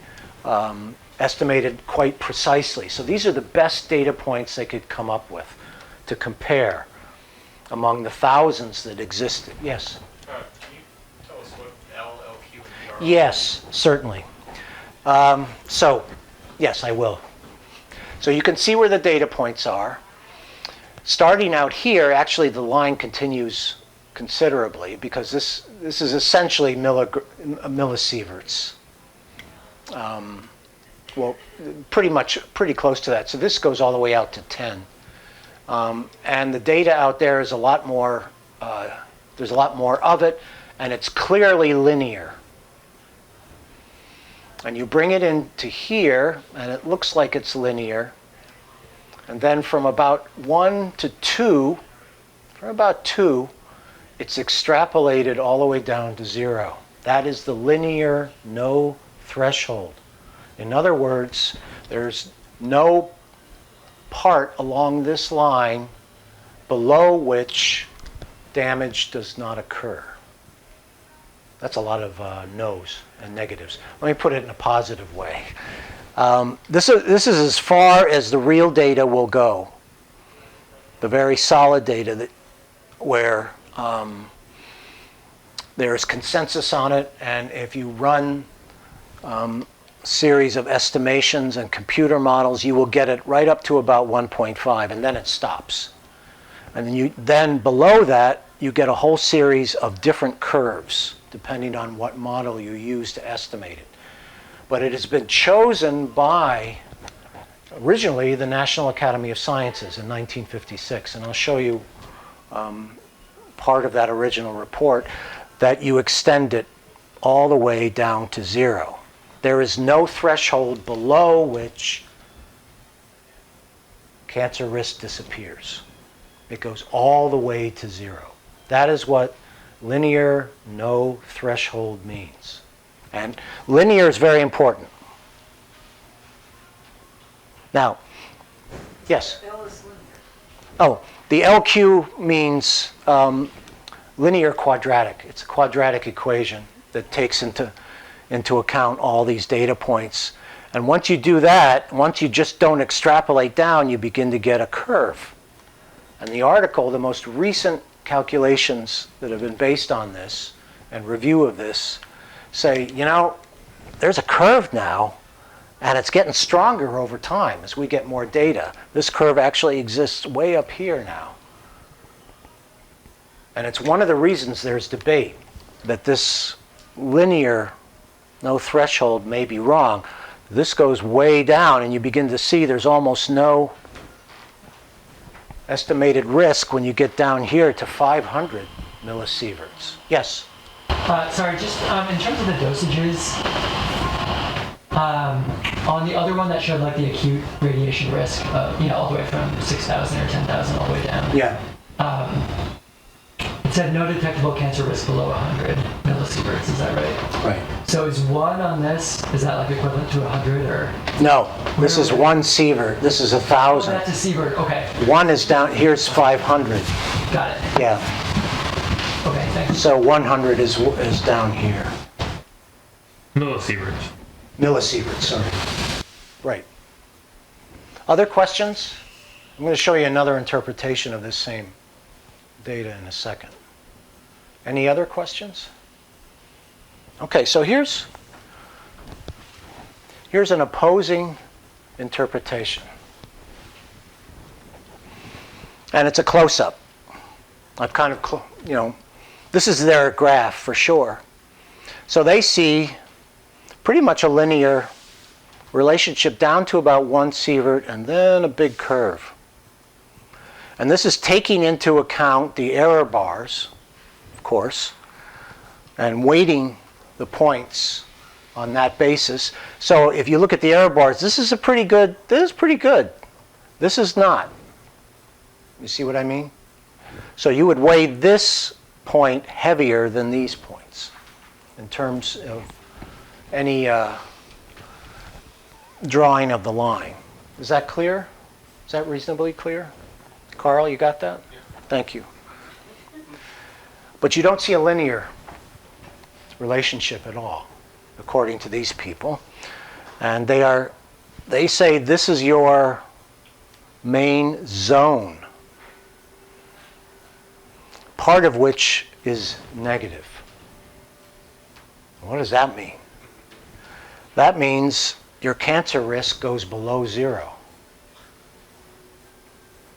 estimated quite precisely. So these are the best data points they could come up with to compare among the thousands that existed. Yes? Can you tell us what L, LQ, and ER are? Yes, certainly. So, yes, I will. So you can see where the data points are. Starting out here, actually the line continues considerably because this is essentially millisieverts. Well, pretty close to that. So this goes all the way out to 10. And the data out there is a lot more, there's a lot more of it, and it's clearly linear. And you bring it into here, and it looks like it's linear. And then from about 1 to 2, from about 2, it's extrapolated all the way down to 0. That is the linear no threshold. In other words, there's no part along this line below which damage does not occur. That's a lot of no's and negatives. Let me put it in a positive way. This is as far as the real data will go. The very solid data where there's consensus on it, and if you run series of estimations and computer models, you will get it right up to about 1.5, and then it stops. And then below that, you get a whole series of different curves, depending on what model you use to estimate it. But it has been chosen by, originally, the National Academy of Sciences in 1956, and I'll show you part of that original report, that you extend it all the way down to 0. There is no threshold below which cancer risk disappears. It goes all the way to 0. That is what linear no threshold means. And linear is very important. Now, yes? L is linear. Oh, the LQ means linear quadratic. It's a quadratic equation that takes into account all these data points. And once you do that, once you just don't extrapolate down, you begin to get a curve. And the article, the most recent calculations that have been based on this and review of this say, you know, there's a curve now, and it's getting stronger over time as we get more data. This curve actually exists way up here now. And it's one of the reasons there's debate that this linear no threshold may be wrong. This goes way down, and you begin to see there's almost no estimated risk when you get down here to 500 millisieverts. Yes? Sorry, just in terms of the dosages, on the other one that showed like the acute radiation risk, all the way from 6,000 or 10,000 all the way down. Yeah. It said no detectable cancer risk below 100 millisieverts, is that right? Right. So is 1 on this, is that like equivalent to 100 or? No, this is 1 sievert. This is Oh, 1,000. that's a sievert, okay. 1 is down, here's 500. Got it. Yeah, Okay, thanks. so 100 is down here. Millisieverts. Millisieverts, sorry. Right. Other questions? I'm going to show you another interpretation of this same data in a second. Any other questions? Okay, so here's an opposing interpretation. And it's a close-up. I've kind of, this is their graph for sure. So they see pretty much a linear relationship down to about 1 sievert and then a big curve. And this is taking into account the error bars, of course, and weighting the points on that basis. So if you look at the error bars, this is pretty good. This is not. You see what I mean? So you would weigh this point heavier than these points in terms of any drawing of the line. Is that clear? Is that reasonably clear? Carl, you got that? Yeah. Thank you. But you don't see a linear relationship at all, according to these people. And they say this is your main zone, part of which is negative. What does that mean? That means your cancer risk goes below 0.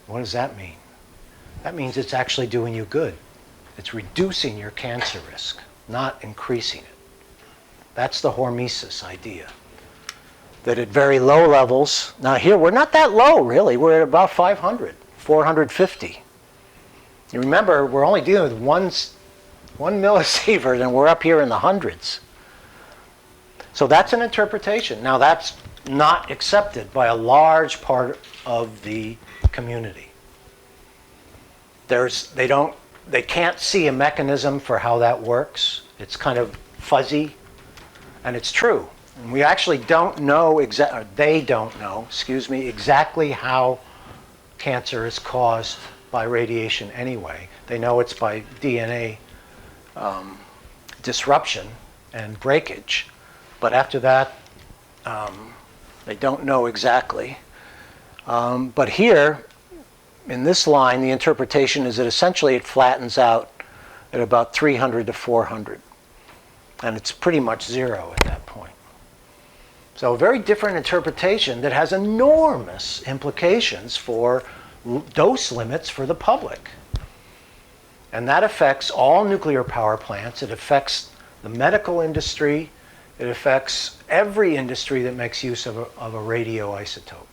What does that mean? That means it's actually doing you good. It's reducing your cancer risk, not increasing it. That's the Hormesis idea. That at very low levels, now here we're not that low really, we're at about 500, 450. You remember, we're only dealing with one millisievert and we're up here in the hundreds. So that's an interpretation. Now that's not accepted by a large part of the community. They can't see a mechanism for how that works. It's kind of fuzzy, and it's true. And we actually don't know exactly how cancer is caused by radiation anyway. They know it's by DNA disruption and breakage, but after that, they don't know exactly. But here, in this line, the interpretation is that essentially it flattens out at about 300 to 400. And it's pretty much 0 at that point. So a very different interpretation that has enormous implications for dose limits for the public. And that affects all nuclear power plants. It affects the medical industry. It affects every industry that makes use of a radioisotope.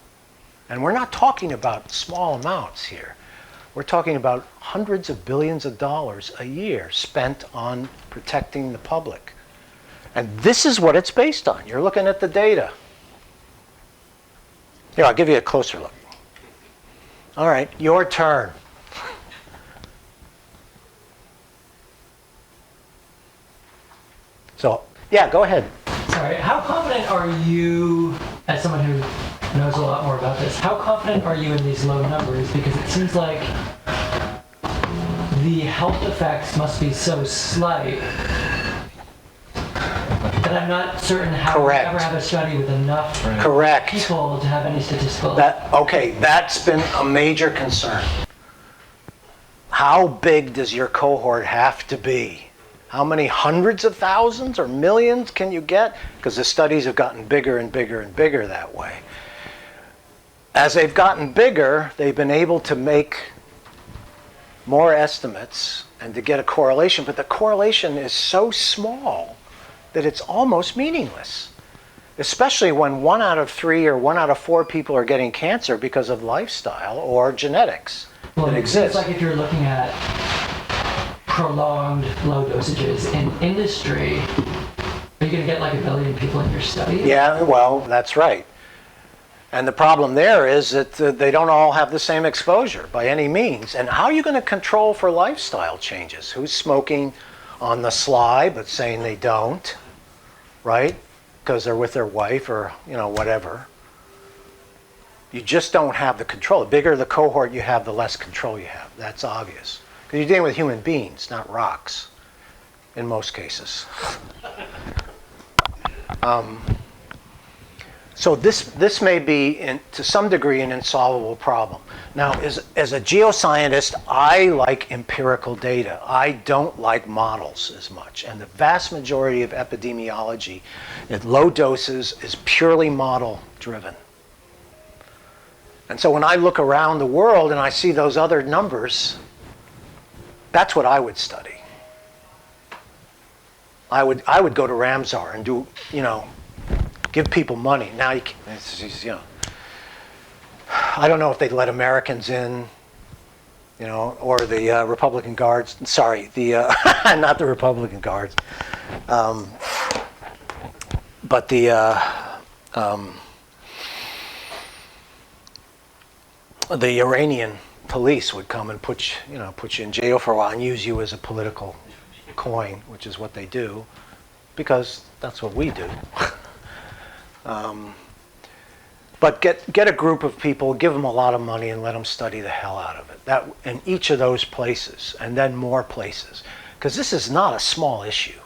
And we're not talking about small amounts here. We're talking about hundreds of billions of dollars a year spent on protecting the public. And this is what it's based on. You're looking at the data. Here, I'll give you a closer look. All right, your turn. So, yeah, go ahead. Sorry, how confident are you, as someone who knows a lot more about this, how confident are you in these low numbers? Because it seems like the health effects must be so slight that I'm not certain how we ever have a study with enough people to have any statistical... That's been a major concern. How big does your cohort have to be? How many hundreds of thousands or millions can you get? Because the studies have gotten bigger and bigger and bigger that way. As they've gotten bigger, they've been able to make more estimates and to get a correlation, but the correlation is so small that it's almost meaningless, especially when 1 out of 3 or 1 out of 4 people are getting cancer because of lifestyle or genetics that exist. It's like if you're looking at prolonged low dosages in industry, are you going to get like 1 billion people in your study? Yeah, well, that's right. And the problem there is that they don't all have the same exposure by any means. And how are you going to control for lifestyle changes? Who's smoking on the sly but saying they don't, right? Because they're with their wife or, whatever. You just don't have the control. The bigger the cohort you have, the less control you have. That's obvious. Because you're dealing with human beings, not rocks, in most cases. So this may be, to some degree, an insolvable problem. Now, as a geoscientist, I like empirical data. I don't like models as much. And the vast majority of epidemiology at low doses is purely model-driven. And so when I look around the world and I see those other numbers, that's what I would study. I would go to Ramsar and do, give people money. Now you can, I don't know if they'd let Americans in, or the Republican Guards. Sorry, the not the Republican Guards, but the Iranian police would come and put you in jail for a while and use you as a political coin, which is what they do, because that's what we do. But get a group of people, give them a lot of money, and let them study the hell out of it. That in each of those places, and then more places, because this is not a small issue.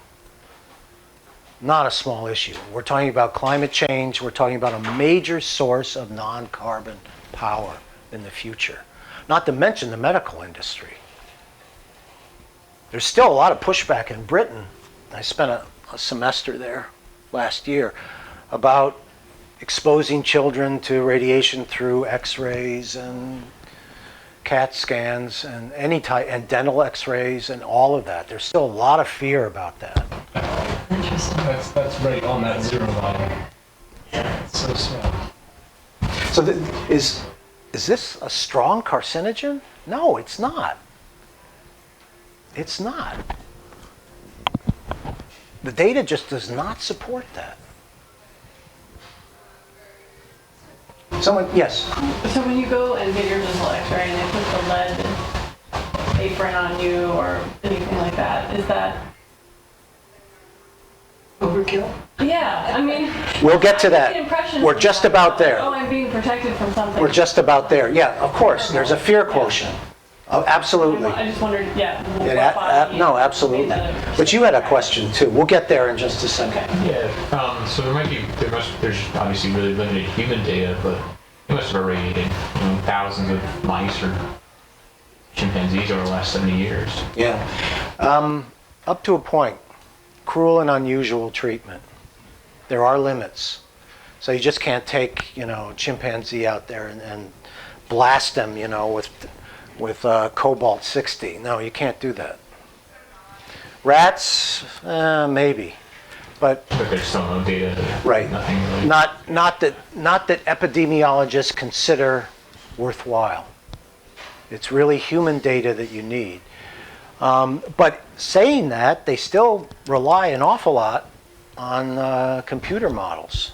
Not a small issue. We're talking about climate change. We're talking about a major source of non-carbon power in the future. Not to mention the medical industry. There's still a lot of pushback in Britain. I spent a semester there last year about exposing children to radiation through X-rays and CAT scans and any type, and dental X-rays and all of that. There's still a lot of fear about that. Interesting. That's right on that zero line. It's so small. So is this a strong carcinogen? No, it's not. It's not. The data just does not support that. Someone, yes? So when you go and get your dental x-ray and they put the lead apron on you or anything like that, is that Overkill? Yeah, I mean, We'll get to I get that. the impression We're just about there. Oh, I'm being protected from something. We're just about there. Yeah, of course. There's a fear quotient. Oh, absolutely. I just wondered, No, absolutely. But you had a question too. We'll get there in just a second. Yeah, so there's obviously really limited human data, but it must have irradiated thousands of mice or chimpanzees over the last 70 years. Yeah. Up to a point. Cruel and unusual treatment. There are limits. So you just can't take, a chimpanzee out there and blast them, with cobalt 60. No, you can't do that. Rats, maybe, but there's still no data. right. Nothing really. Not that epidemiologists consider worthwhile. It's really human data that you need. But saying that, they still rely an awful lot on computer models.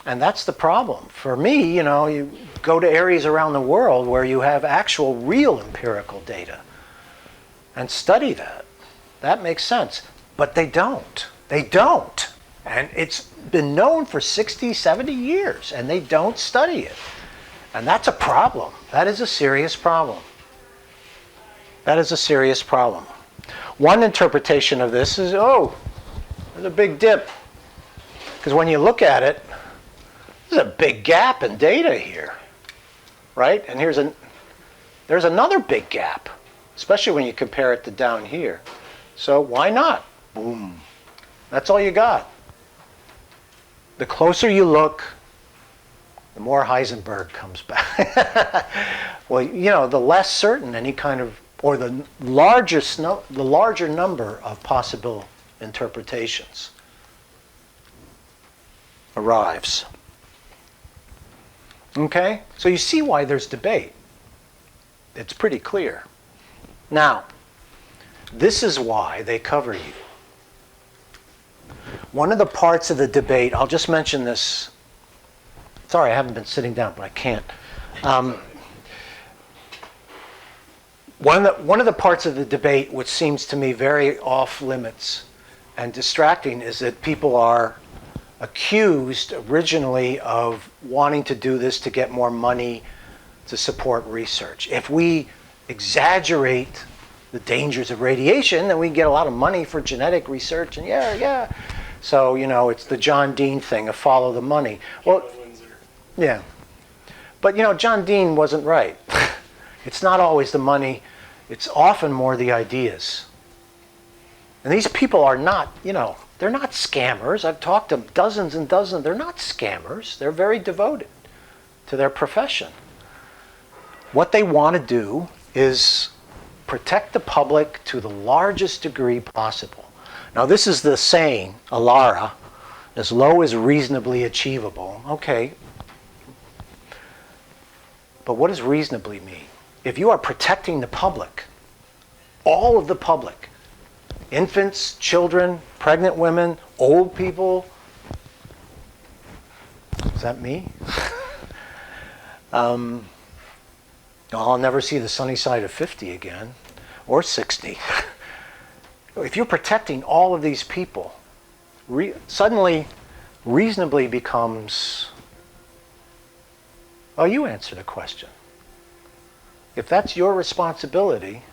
And that's the problem. For me, you go to areas around the world where you have actual real empirical data and study that. That makes sense. But they don't. They don't. And it's been known for 60, 70 years, and they don't study it. And that's a problem. That is a serious problem. That is a serious problem. One interpretation of this is, there's a big dip. Because when you look at it, there's a big gap in data here, right? And there's another big gap, especially when you compare it to down here. So why not? Boom. That's all you got. The closer you look, the more Heisenberg comes back. Well, the less certain any kind of, or the larger number of possible interpretations arrives. Okay? So you see why there's debate. It's pretty clear. Now, this is why they cover you. One of the parts of the debate, I'll just mention this Sorry, I haven't been sitting down, but I can't. One of the parts of the debate which seems to me very off limits and distracting is that people are accused originally of wanting to do this to get more money to support research. If we exaggerate the dangers of radiation, then we can get a lot of money for genetic research, and yeah. So, it's the John Dean thing of follow the money. Well, yeah. But, John Dean wasn't right. It's not always the money. It's often more the ideas. And these people are not, they're not scammers. I've talked to dozens and dozens. They're not scammers. They're very devoted to their profession. What they want to do is protect the public to the largest degree possible. Now, this is the saying, ALARA, as low as reasonably achievable. Okay. But what does reasonably mean? If you are protecting the public, all of the public, infants, children, pregnant women, old people, is that me? I'll never see the sunny side of 50 again, or 60. If you're protecting all of these people, suddenly reasonably becomes, oh, you answer the question. If that's your responsibility,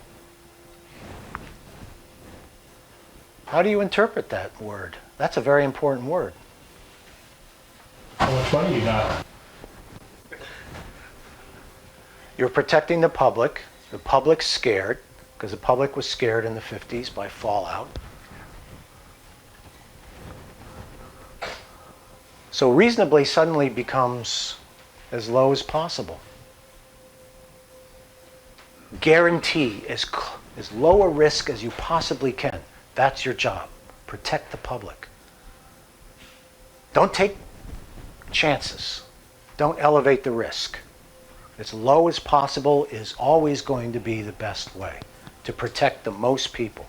how do you interpret that word? That's a very important word. How much money you got? You're protecting the public. The public's scared, because the public was scared in the 50s by fallout. So reasonably suddenly becomes as low as possible. Guarantee as low a risk as you possibly can. That's your job. Protect the public. Don't take chances. Don't elevate the risk. As low as possible is always going to be the best way to protect the most people.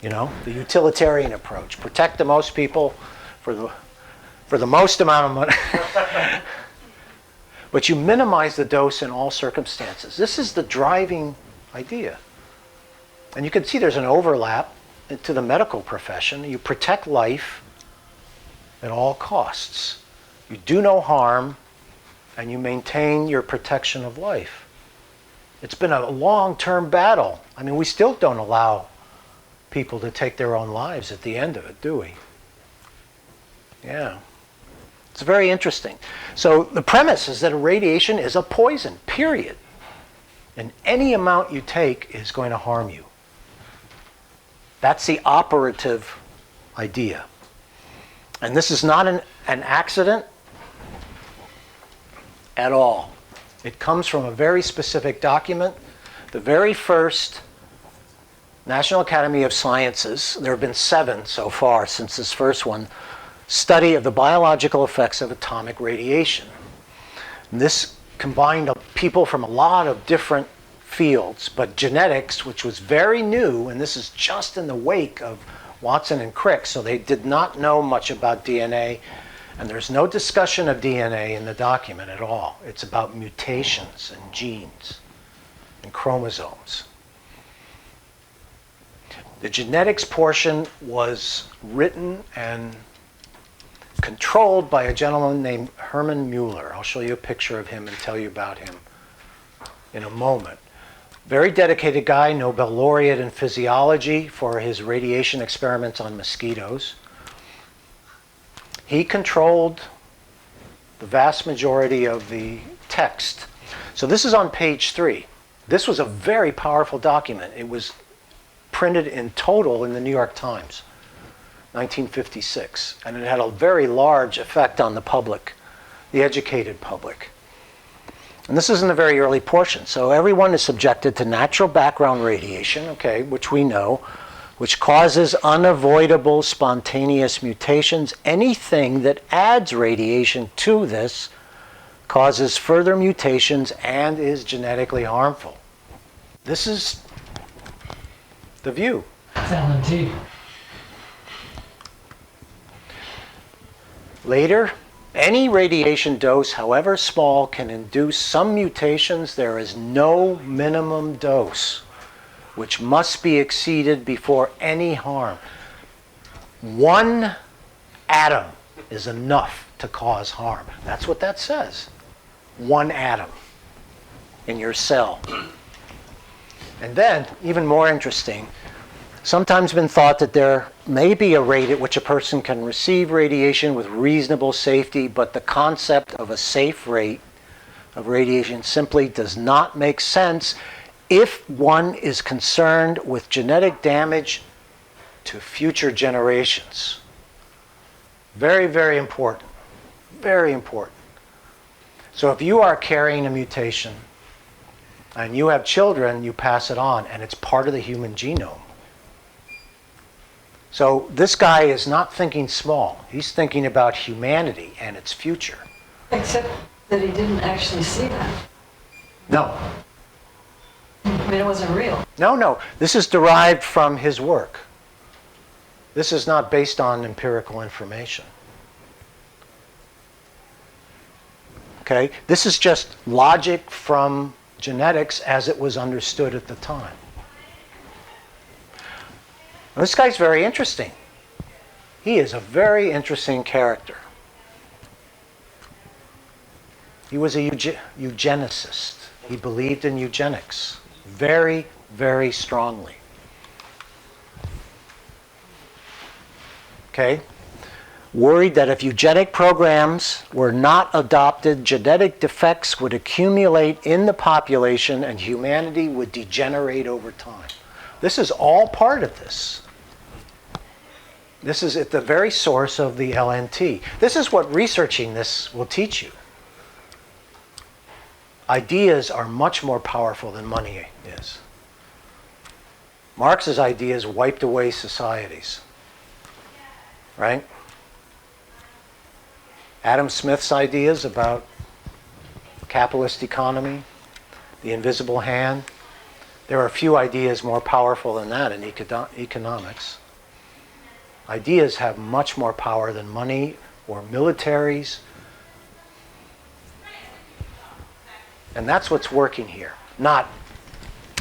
The utilitarian approach. Protect the most people for the most amount of money. But you minimize the dose in all circumstances. This is the driving idea. And you can see there's an overlap to the medical profession. You protect life at all costs. You do no harm, and you maintain your protection of life. It's been a long-term battle. I mean, we still don't allow people to take their own lives at the end of it, do we? Yeah. It's very interesting. So the premise is that radiation is a poison, period. And any amount you take is going to harm you. That's the operative idea. And this is not an accident at all. It comes from a very specific document. The very first National Academy of Sciences, there have been 7 so far since this first one, study of the biological effects of atomic radiation. And this combined people from a lot of different fields, but genetics, which was very new, and this is just in the wake of Watson and Crick, so they did not know much about DNA, and there's no discussion of DNA in the document at all. It's about mutations and genes and chromosomes. The genetics portion was written and controlled by a gentleman named Hermann Mueller. I'll show you a picture of him and tell you about him in a moment. Very dedicated guy, Nobel laureate in physiology for his radiation experiments on mosquitoes. He controlled the vast majority of the text. So this is on page 3. This was a very powerful document. It was printed in total in the New York Times, 1956. And it had a very large effect on the public, the educated public. And this is in the very early portion. So everyone is subjected to natural background radiation, okay, which we know, which causes unavoidable spontaneous mutations. Anything that adds radiation to this causes further mutations and is genetically harmful. This is the view. It's LNT. Later, any radiation dose, however small, can induce some mutations. There is no minimum dose which must be exceeded before any harm. 1 atom is enough to cause harm. That's what that says. 1 atom in your cell. And then, even more interesting, sometimes been thought that there may be a rate at which a person can receive radiation with reasonable safety, but the concept of a safe rate of radiation simply does not make sense if one is concerned with genetic damage to future generations. Very, very important. Very important. So if you are carrying a mutation and you have children, you pass it on, and it's part of the human genome. So this guy is not thinking small. He's thinking about humanity and its future. Except that he didn't actually see that. No. I mean, it wasn't real. No. This is derived from his work. This is not based on empirical information. Okay? This is just logic from genetics as it was understood at the time. Now, this guy's very interesting. He is a very interesting character. He was a eugenicist. He believed in eugenics very, very strongly. Okay? Worried that if eugenic programs were not adopted, genetic defects would accumulate in the population and humanity would degenerate over time. This is all part of this. This is at the very source of the LNT. This is what researching this will teach you. Ideas are much more powerful than money is. Marx's ideas wiped away societies. Right? Adam Smith's ideas about capitalist economy, the invisible hand. There are few ideas more powerful than that in economics. Ideas have much more power than money or militaries. And that's what's working here. Not,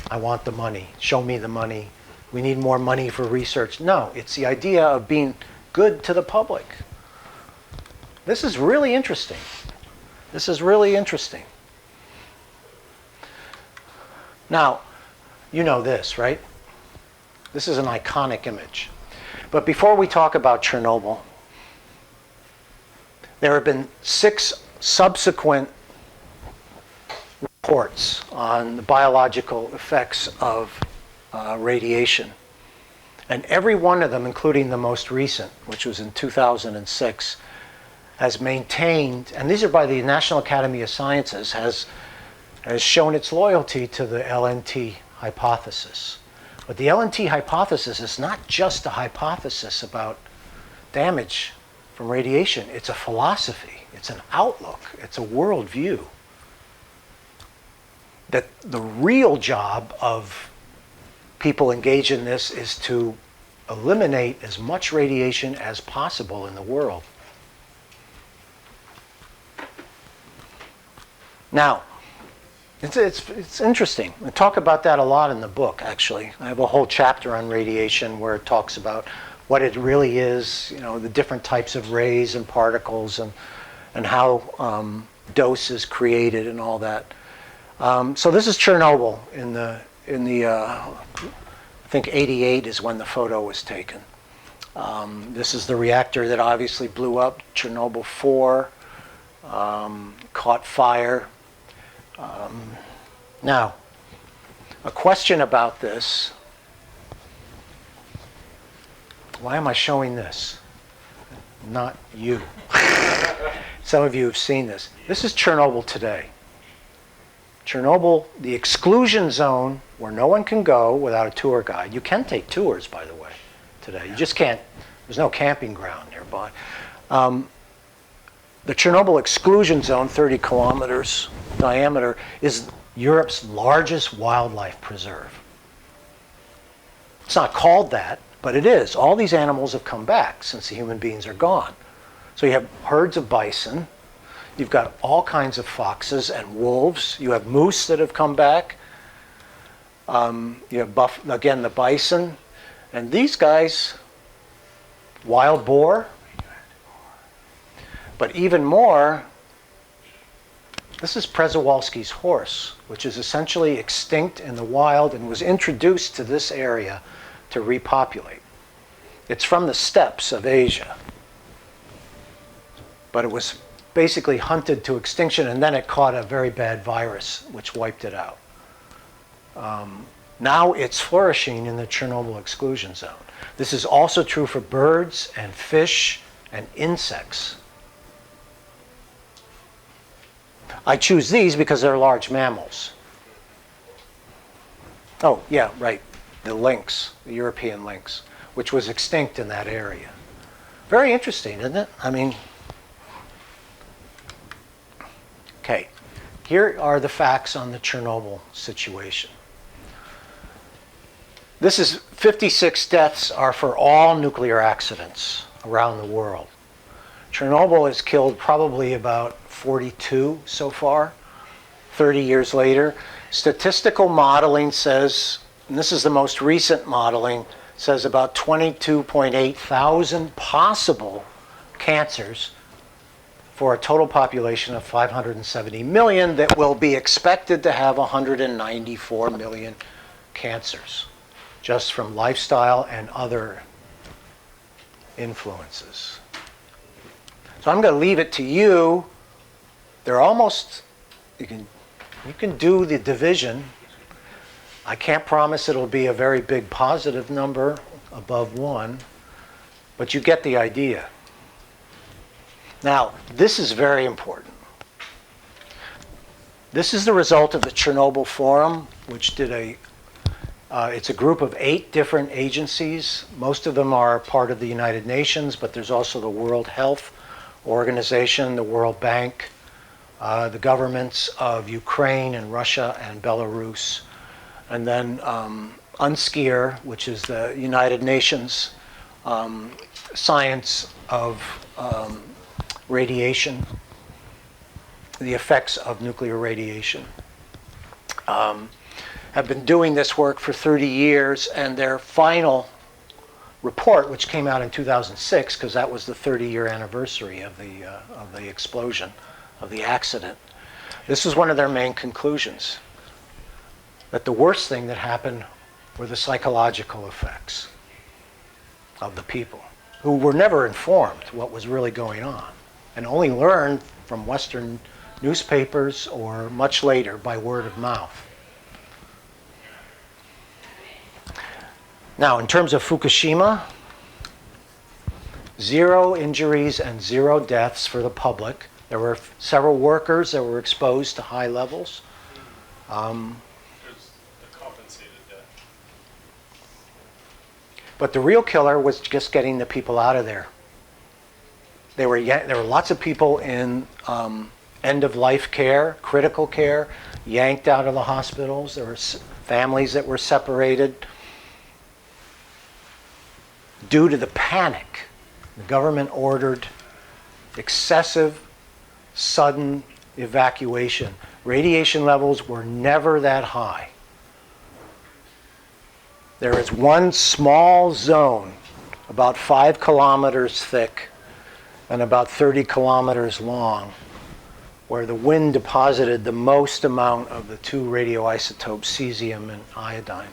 I want the money, show me the money, we need more money for research. No, it's the idea of being good to the public. This is really interesting. This is really interesting. Now, you know this, right? This is an iconic image. But before we talk about Chernobyl, there have been 6 subsequent reports on the biological effects of radiation. And every one of them, including the most recent, which was in 2006, has maintained, and these are by the National Academy of Sciences, has shown its loyalty to the LNT hypothesis. But the LNT hypothesis is not just a hypothesis about damage from radiation. It's a philosophy. It's an outlook. It's a worldview. That the real job of people engaged in this is to eliminate as much radiation as possible in the world. Now, it's interesting. I talk about that a lot in the book, actually. I have a whole chapter on radiation where it talks about what it really is, you know, the different types of rays and particles and how dose is created and all that. So this is Chernobyl in the I think 88 is when the photo was taken. This is the reactor that obviously blew up, Chernobyl 4, caught fire. Now, a question about this. Why am I showing this? Not you. Some of you have seen this. This is Chernobyl today. Chernobyl, the exclusion zone where no one can go without a tour guide. You can take tours, by the way, today. You just can't. There's no camping ground nearby. The Chernobyl exclusion zone, 30 kilometers diameter, is Europe's largest wildlife preserve. It's not called that, but it is. All these animals have come back since the human beings are gone. So you have herds of bison. You've got all kinds of foxes and wolves. You have moose that have come back. You have, again, the bison. And these guys, wild boar. But even more, this is Przewalski's horse, which is essentially extinct in the wild and was introduced to this area to repopulate. It's from the steppes of Asia. But it was basically hunted to extinction, and then it caught a very bad virus, which wiped it out. Now it's flourishing in the Chernobyl exclusion zone. This is also true for birds and fish and insects. I choose these because they're large mammals. Oh, yeah, right. The lynx, the European lynx, which was extinct in that area. Very interesting, isn't it? I mean, okay, here are the facts on the Chernobyl situation. This is 56 deaths are for all nuclear accidents around the world. Chernobyl has killed probably about 42 so far, 30 years later. Statistical modeling says, and this is the most recent modeling, says about 22.8 thousand possible cancers for a total population of 570 million that will be expected to have 194 million cancers, just from lifestyle and other influences. So I'm going to leave it to you. They're almost, you can do the division. I can't promise it'll be a very big positive number above 1, but you get the idea. Now, this is very important. This is the result of the Chernobyl Forum, which did it's a group of 8 different agencies. Most of them are part of the United Nations, but there's also the World Health Organization, the World Bank, the governments of Ukraine and Russia and Belarus, and then UNSCEAR, which is the United Nations Science of Radiation, the effects of nuclear radiation. Have been doing this work for 30 years, and their final report, which came out in 2006, because that was the 30-year anniversary of the explosion, of the accident. This was one of their main conclusions, that the worst thing that happened were the psychological effects of the people, who were never informed what was really going on, and only learned from Western newspapers or much later by word of mouth. Now, in terms of Fukushima, 0 injuries and 0 deaths for the public. There were several workers that were exposed to high levels. There's the compensated death. But the real killer was just getting the people out of there. There were lots of people in end-of-life care, critical care, yanked out of the hospitals. There were families that were separated. Due to the panic, the government ordered excessive, sudden evacuation. Radiation levels were never that high. There is one small zone, about 5 kilometers thick and about 30 kilometers long, where the wind deposited the most amount of the 2 radioisotopes, cesium and iodine.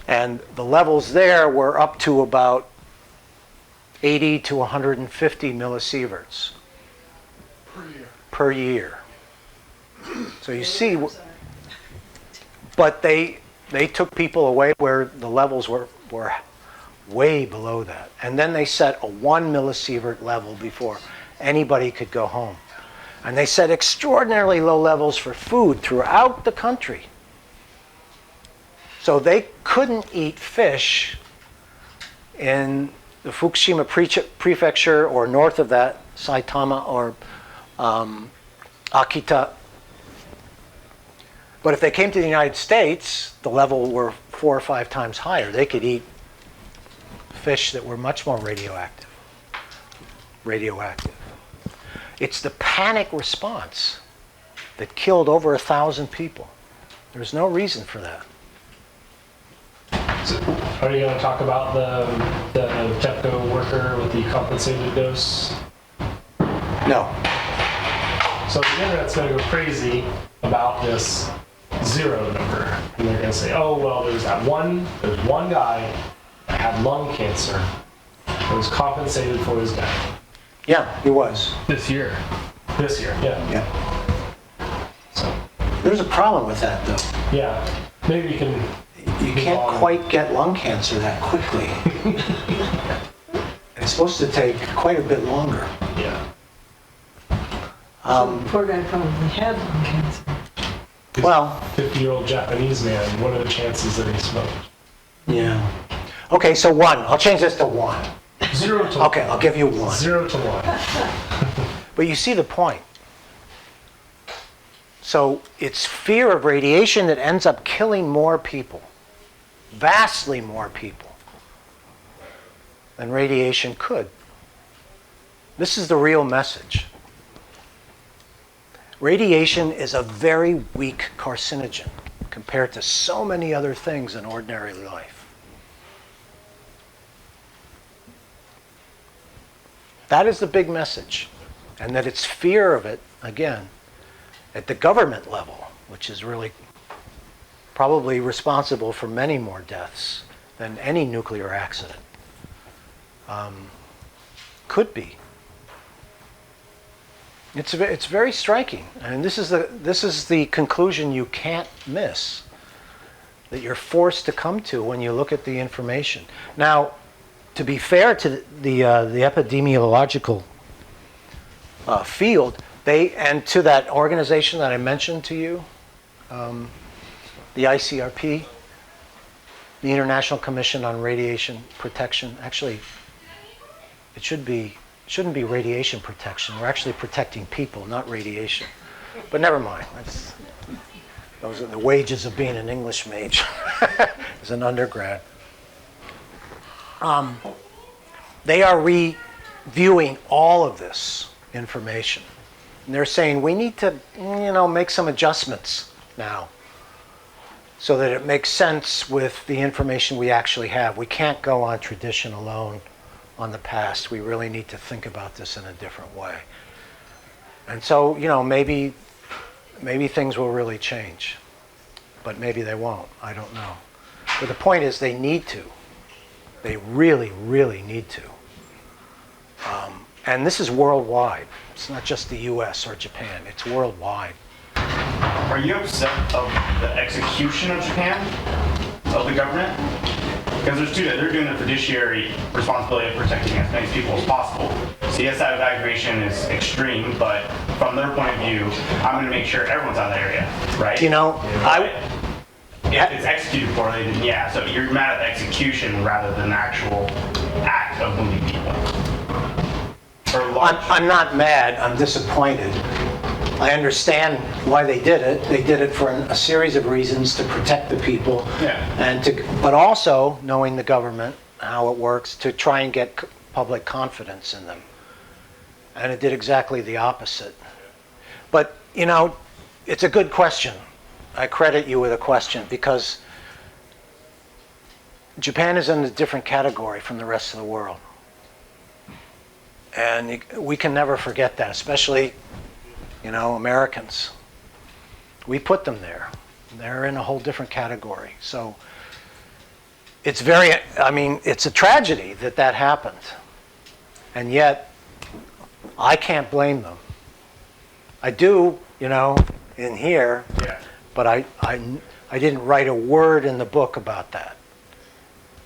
And the levels there were up to about 80 to 150 millisieverts per year. So you see, but they took people away where the levels were way below that. And then they set a 1 millisievert level before anybody could go home. And they set extraordinarily low levels for food throughout the country. So they couldn't eat fish in the Fukushima prefecture or north of that, Saitama or Akita. But if they came to the United States, the level were 4 or 5 times higher. They could eat fish that were much more radioactive. radioactive. It's the panic response that killed over 1,000 people. There's no reason for that. So are you going to talk about the TEPCO worker with the compensated dose? No. So the internet's going to go crazy about this zero number. And they're going to say, oh, well, there's one guy that had lung cancer that was compensated for his death. Yeah, he was. This year, yeah. Yeah. There's a problem with that, though. Yeah, maybe you can... You can't quite get lung cancer that quickly. It's supposed to take quite a bit longer. Yeah. The poor guy probably had lung cancer. Well, 50-year-old Japanese man, what are the chances that he smoked? yeah. Okay, so 1. I'll change this to 1. 0 to 1. Okay, I'll give you 1. 0 to 1. But you see the point. So it's fear of radiation that ends up killing more people, vastly more people, than radiation could. This is the real message. Radiation is a very weak carcinogen compared to so many other things in ordinary life. That is the big message. And that it's fear of it, again, at the government level, which is really probably responsible for many more deaths than any nuclear accident. Could be. It's very striking, and this is the conclusion you can't miss, that you're forced to come to when you look at the information. Now, to be fair to the epidemiological field, and to that organization that I mentioned to you, the ICRP, the International Commission on Radiation Protection. Actually, it shouldn't be radiation protection. We're actually protecting people, not radiation. But never mind. Those are the wages of being an English major as an undergrad. They are reviewing all of this information. And they're saying we need to, make some adjustments now so that it makes sense with the information we actually have. We can't go on tradition alone on the past. We really need to think about this in a different way. And so, maybe things will really change, but maybe they won't. I don't know. But the point is they need to. They really, really need to. And this is worldwide. It's not just the US or Japan. It's worldwide. Are you upset of the execution of Japan, of the government? Because there's two, they're doing the fiduciary responsibility of protecting as many people as possible. So yes, that evacuation is extreme, but from their point of view, I'm going to make sure everyone's out of the area, right? If it's executed poorly, then yeah. So you're mad at the execution rather than the actual act of moving people. I'm not mad. I'm disappointed. I understand why they did it. They did it for a series of reasons to protect the people, but also knowing the government, how it works, to try and get public confidence in them. And it did exactly the opposite. But it's a good question. I credit you with a question because Japan is in a different category from the rest of the world. And we can never forget that, especially, Americans. We put them there. They're in a whole different category. So it's it's a tragedy that happened. And yet, I can't blame them. I do, in here, but I didn't write a word in the book about that.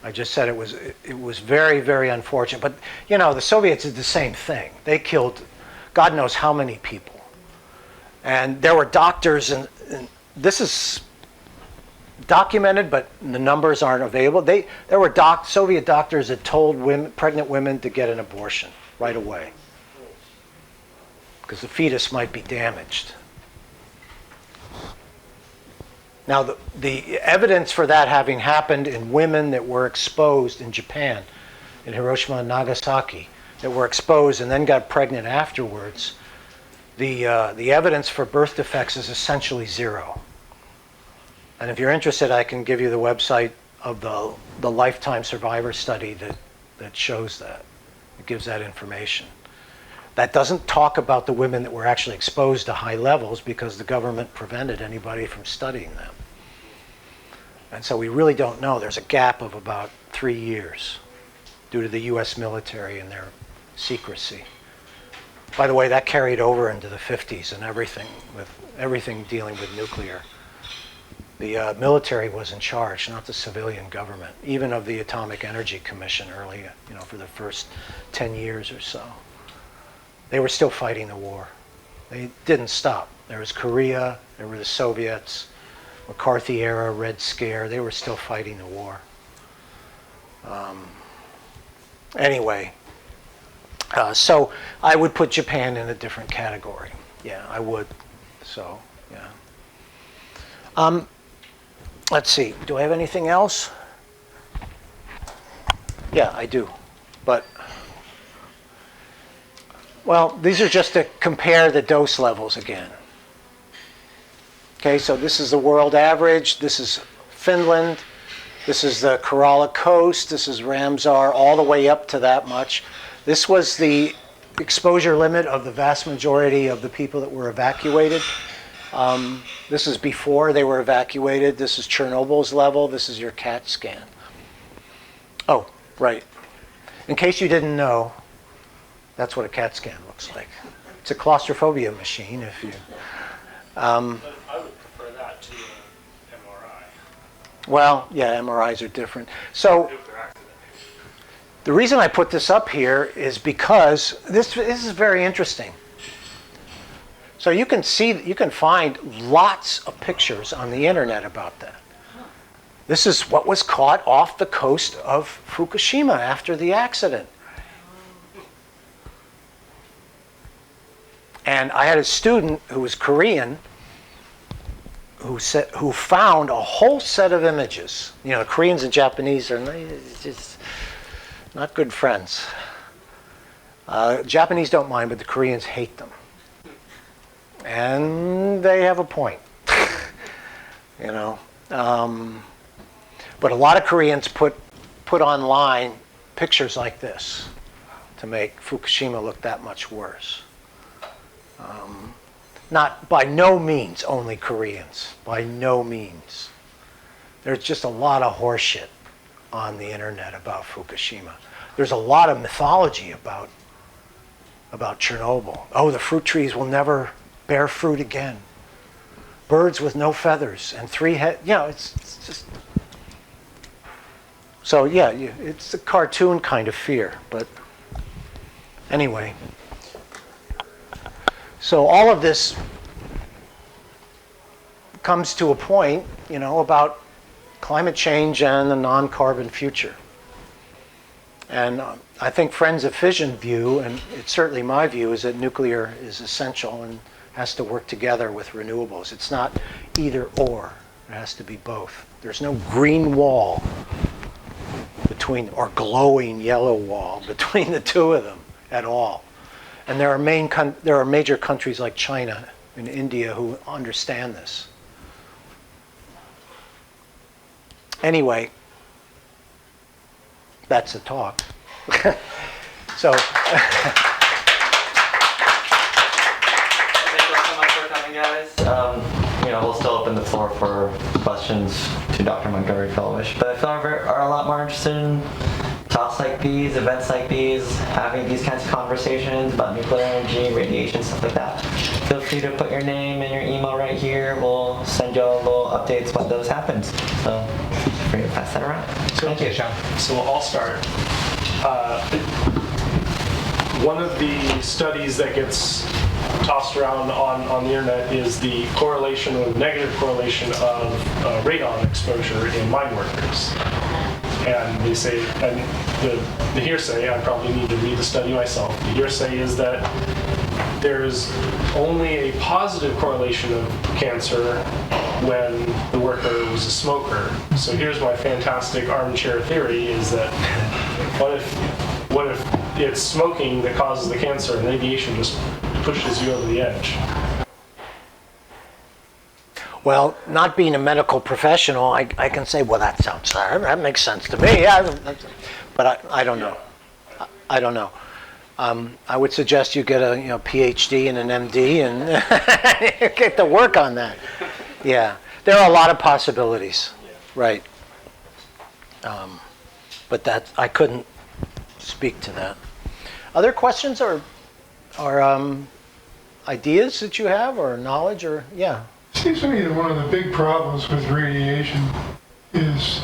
I just said it was very, very unfortunate. But, the Soviets did the same thing. They killed God knows how many people. And there were doctors, and this is documented, but the numbers aren't available. There were Soviet doctors that told pregnant women to get an abortion right away because the fetus might be damaged. Now, the evidence for that having happened in women that were exposed in Japan, in Hiroshima and Nagasaki, that were exposed and then got pregnant afterwards, the evidence for birth defects is essentially zero. And if you're interested, I can give you the website of the lifetime survivor study that shows that. It gives that information. That doesn't talk about the women that were actually exposed to high levels because the government prevented anybody from studying them. And so we really don't know. There's a gap of about 3 years due to the US military and their secrecy. By the way, that carried over into the 50s and everything dealing with nuclear. The military was in charge, not the civilian government, even of the Atomic Energy Commission early, for the first 10 years or so. They were still fighting the war. They didn't stop. There was Korea, there were the Soviets, McCarthy era, Red Scare, they were still fighting the war. Anyway, so I would put Japan in a different category. Yeah, I would. So, yeah. Let's see, do I have anything else? Yeah, I do. But, well, these are just to compare the dose levels again. Okay, so this is the world average. This is Finland. This is the Kerala coast. This is Ramsar, all the way up to that much. This was the exposure limit of the vast majority of the people that were evacuated. This is before they were evacuated. This is Chernobyl's level. This is your CAT scan. Oh, right. In case you didn't know, that's what a CAT scan looks like. It's a claustrophobia machine. If you, But I would prefer that to an MRI. well, yeah, MRIs are different. So Nuclear accident. the reason I put this up here is because this is very interesting. So you can find lots of pictures on the internet about that. This is what was caught off the coast of Fukushima after the accident. And I had a student who was Korean who found a whole set of images. Koreans and Japanese are just not good friends. Japanese don't mind, but the Koreans hate them. And they have a point, But a lot of Koreans put online pictures like this to make Fukushima look that much worse. Not by no means only Koreans, by no means. There's just a lot of horseshit on the internet about Fukushima. There's a lot of mythology about Chernobyl. Oh, the fruit trees will never bear fruit again. Birds with no feathers and 3 heads. It's just. So yeah, it's a cartoon kind of fear. But anyway, so all of this comes to a point, about climate change and the non-carbon future. And I think Friends of Fission view, and it's certainly my view, is that nuclear is essential and has to work together with renewables. It's not either or. It has to be both. There's no green wall or glowing yellow wall between the two of them at all. And there are major countries like China and India who understand this. Anyway, that's the talk. So. Thank you so much for coming, guys. We'll still open the floor for questions to Dr. Montgomery if y'all wish. But if y'all are a lot more interested in talks like these, events like these, having these kinds of conversations about nuclear energy, radiation, stuff like that, feel free to put your name and your email right here. We'll send y'all little updates when those happen. So feel free to pass that around. Thank you, Sean. So I'll start. One of the studies that gets tossed around on the internet is the correlation or negative correlation of radon exposure in mine workers. And they say, and the hearsay, I probably need to read the study myself, the hearsay is that there's only a positive correlation of cancer when the worker was a smoker. So here's my fantastic armchair theory is that what if it's smoking that causes the cancer, and radiation just pushes you over the edge. Well, not being a medical professional, I can say, well, that makes sense to me. Yeah, but I don't know. I don't know. I would suggest you get a PhD and an MD and get to work on that. Yeah, there are a lot of possibilities, right? But that I couldn't speak to that. Other questions or ideas that you have, or knowledge, or yeah? Seems to me that one of the big problems with radiation is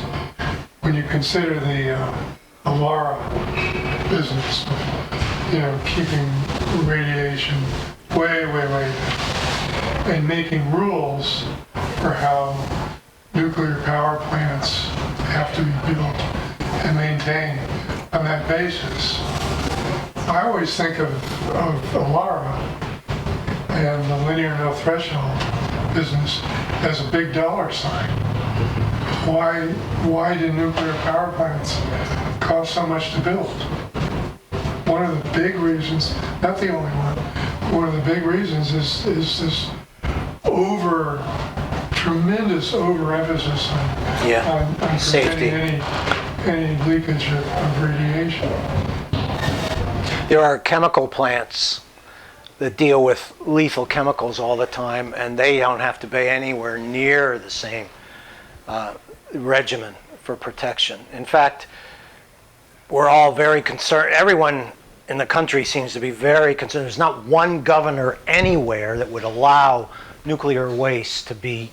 when you consider the LARA business, keeping radiation way back, and making rules for how nuclear power plants have to be built and maintained on that basis. I always think of LARA and the linear no threshold business as a big dollar sign. Why do nuclear power plants cost so much to build? One of the big reasons, not the only one of the big reasons is this tremendous overemphasis on safety, preventing any leakage of radiation. There are chemical plants that deal with lethal chemicals all the time, and they don't have to pay anywhere near the same regimen for protection. In fact, we're all very concerned. Everyone in the country seems to be very concerned. There's not one governor anywhere that would allow nuclear waste to be,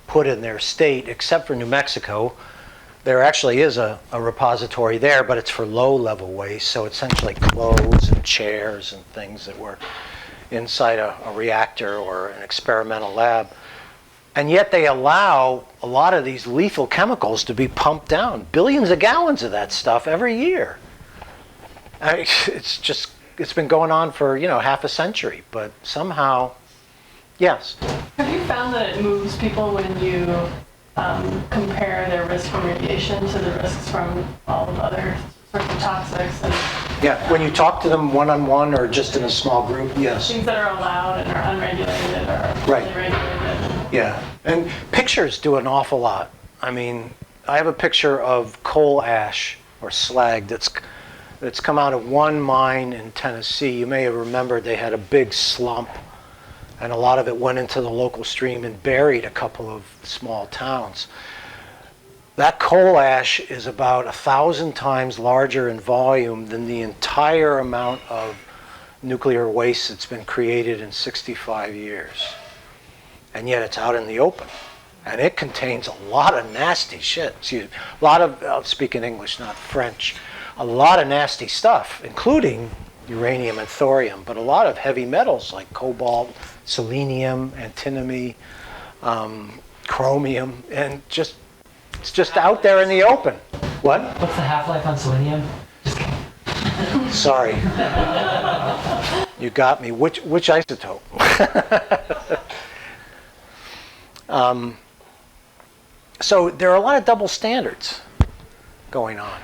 put in their state, except for New Mexico. There actually is a repository there, but it's for low-level waste, so essentially clothes and chairs and things that were inside a reactor or an experimental lab. And yet they allow a lot of these lethal chemicals to be pumped down, billions of gallons of that stuff every year. It's been going on for, half a century, but somehow, yes. Have you found that it moves people when you compare their risk from radiation to the risks from all of other sorts of toxics? Yeah, when you talk to them one-on-one or just in a small group, yes. Things that are allowed and are unregulated or Right. fully regulated. Yeah, and pictures do an awful lot. I mean, I have a picture of coal ash or slag that's come out of one mine in Tennessee. You may have remembered they had a big slump, and a lot of it went into the local stream and buried a couple of small towns. That coal ash is about 1,000 times larger in volume than the entire amount of nuclear waste that's been created in 65 years. And yet it's out in the open. And it contains a lot of nasty shit. A lot of, I'll speak in English, not French, a lot of nasty stuff, including uranium and thorium, but a lot of heavy metals like cobalt, selenium, antimony, chromium, and it's just out there in the open. What? What's the half-life on selenium? Just kidding. Sorry. You got me. Which isotope? So there are a lot of double standards going on.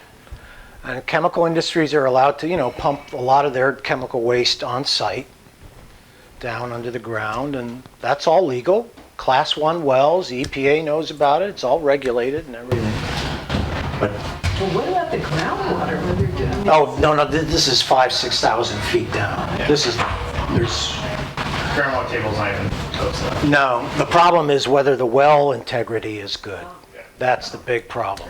And chemical industries are allowed to, pump a lot of their chemical waste on site, down under the ground, and that's all legal. Class 1 wells, the EPA knows about it, it's all regulated and everything. But, Well, what about the groundwater when they're doing this? oh, no, this is 6,000 feet down. Yeah. There's Groundwater table's not even close to that. No, the problem is whether the well integrity is good. That's the big problem.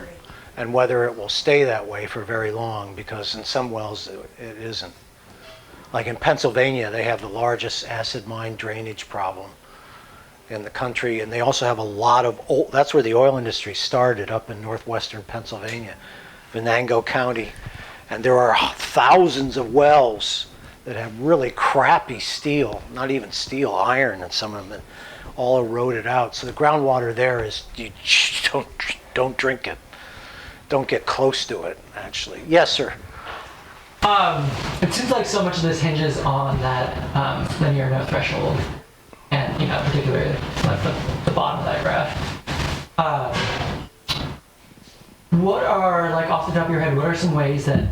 And whether it will stay that way for very long, because in some wells it isn't. Like in Pennsylvania, they have the largest acid mine drainage problem in the country, and they also have a lot of old, that's where the oil industry started, up in northwestern Pennsylvania, Venango County. And there are thousands of wells that have really crappy steel, not even steel, iron in some of them, and all eroded out. So the groundwater there is, you don't drink it. Don't get close to it, actually. Yes, sir. It seems like so much of this hinges on that linear no threshold, and particularly like the bottom of that graph. What are, like, off the top of your head, what are some ways that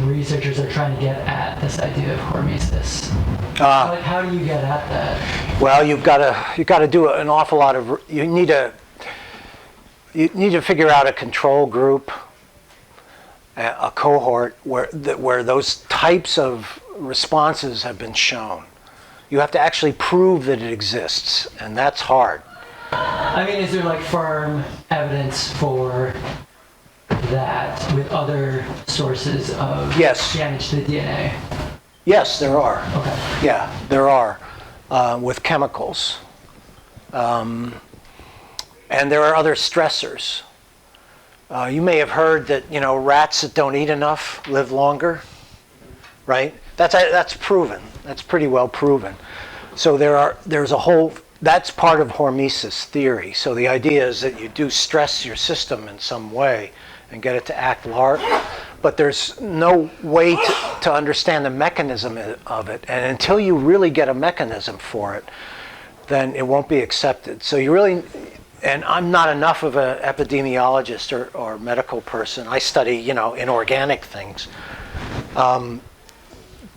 researchers are trying to get at this idea of hormesis. Like, how do you get at that? Well, you've got to do an awful lot of. You need to figure out a control group, a cohort where those types of responses have been shown. You have to actually prove that it exists, and that's hard. I mean, is there like firm evidence for that with other sources of Yes. damage to the DNA? Yes, there are. Okay. Yeah, there are, with chemicals. And there are other stressors. You may have heard that, rats that don't eat enough live longer, right? That's proven. That's pretty well proven. So there's a whole, that's part of hormesis theory. So the idea is that you do stress your system in some way and get it to act large, but there's no way to understand the mechanism of it. And until you really get a mechanism for it, then it won't be accepted. So you really, and I'm not enough of an epidemiologist or medical person. I study, inorganic things,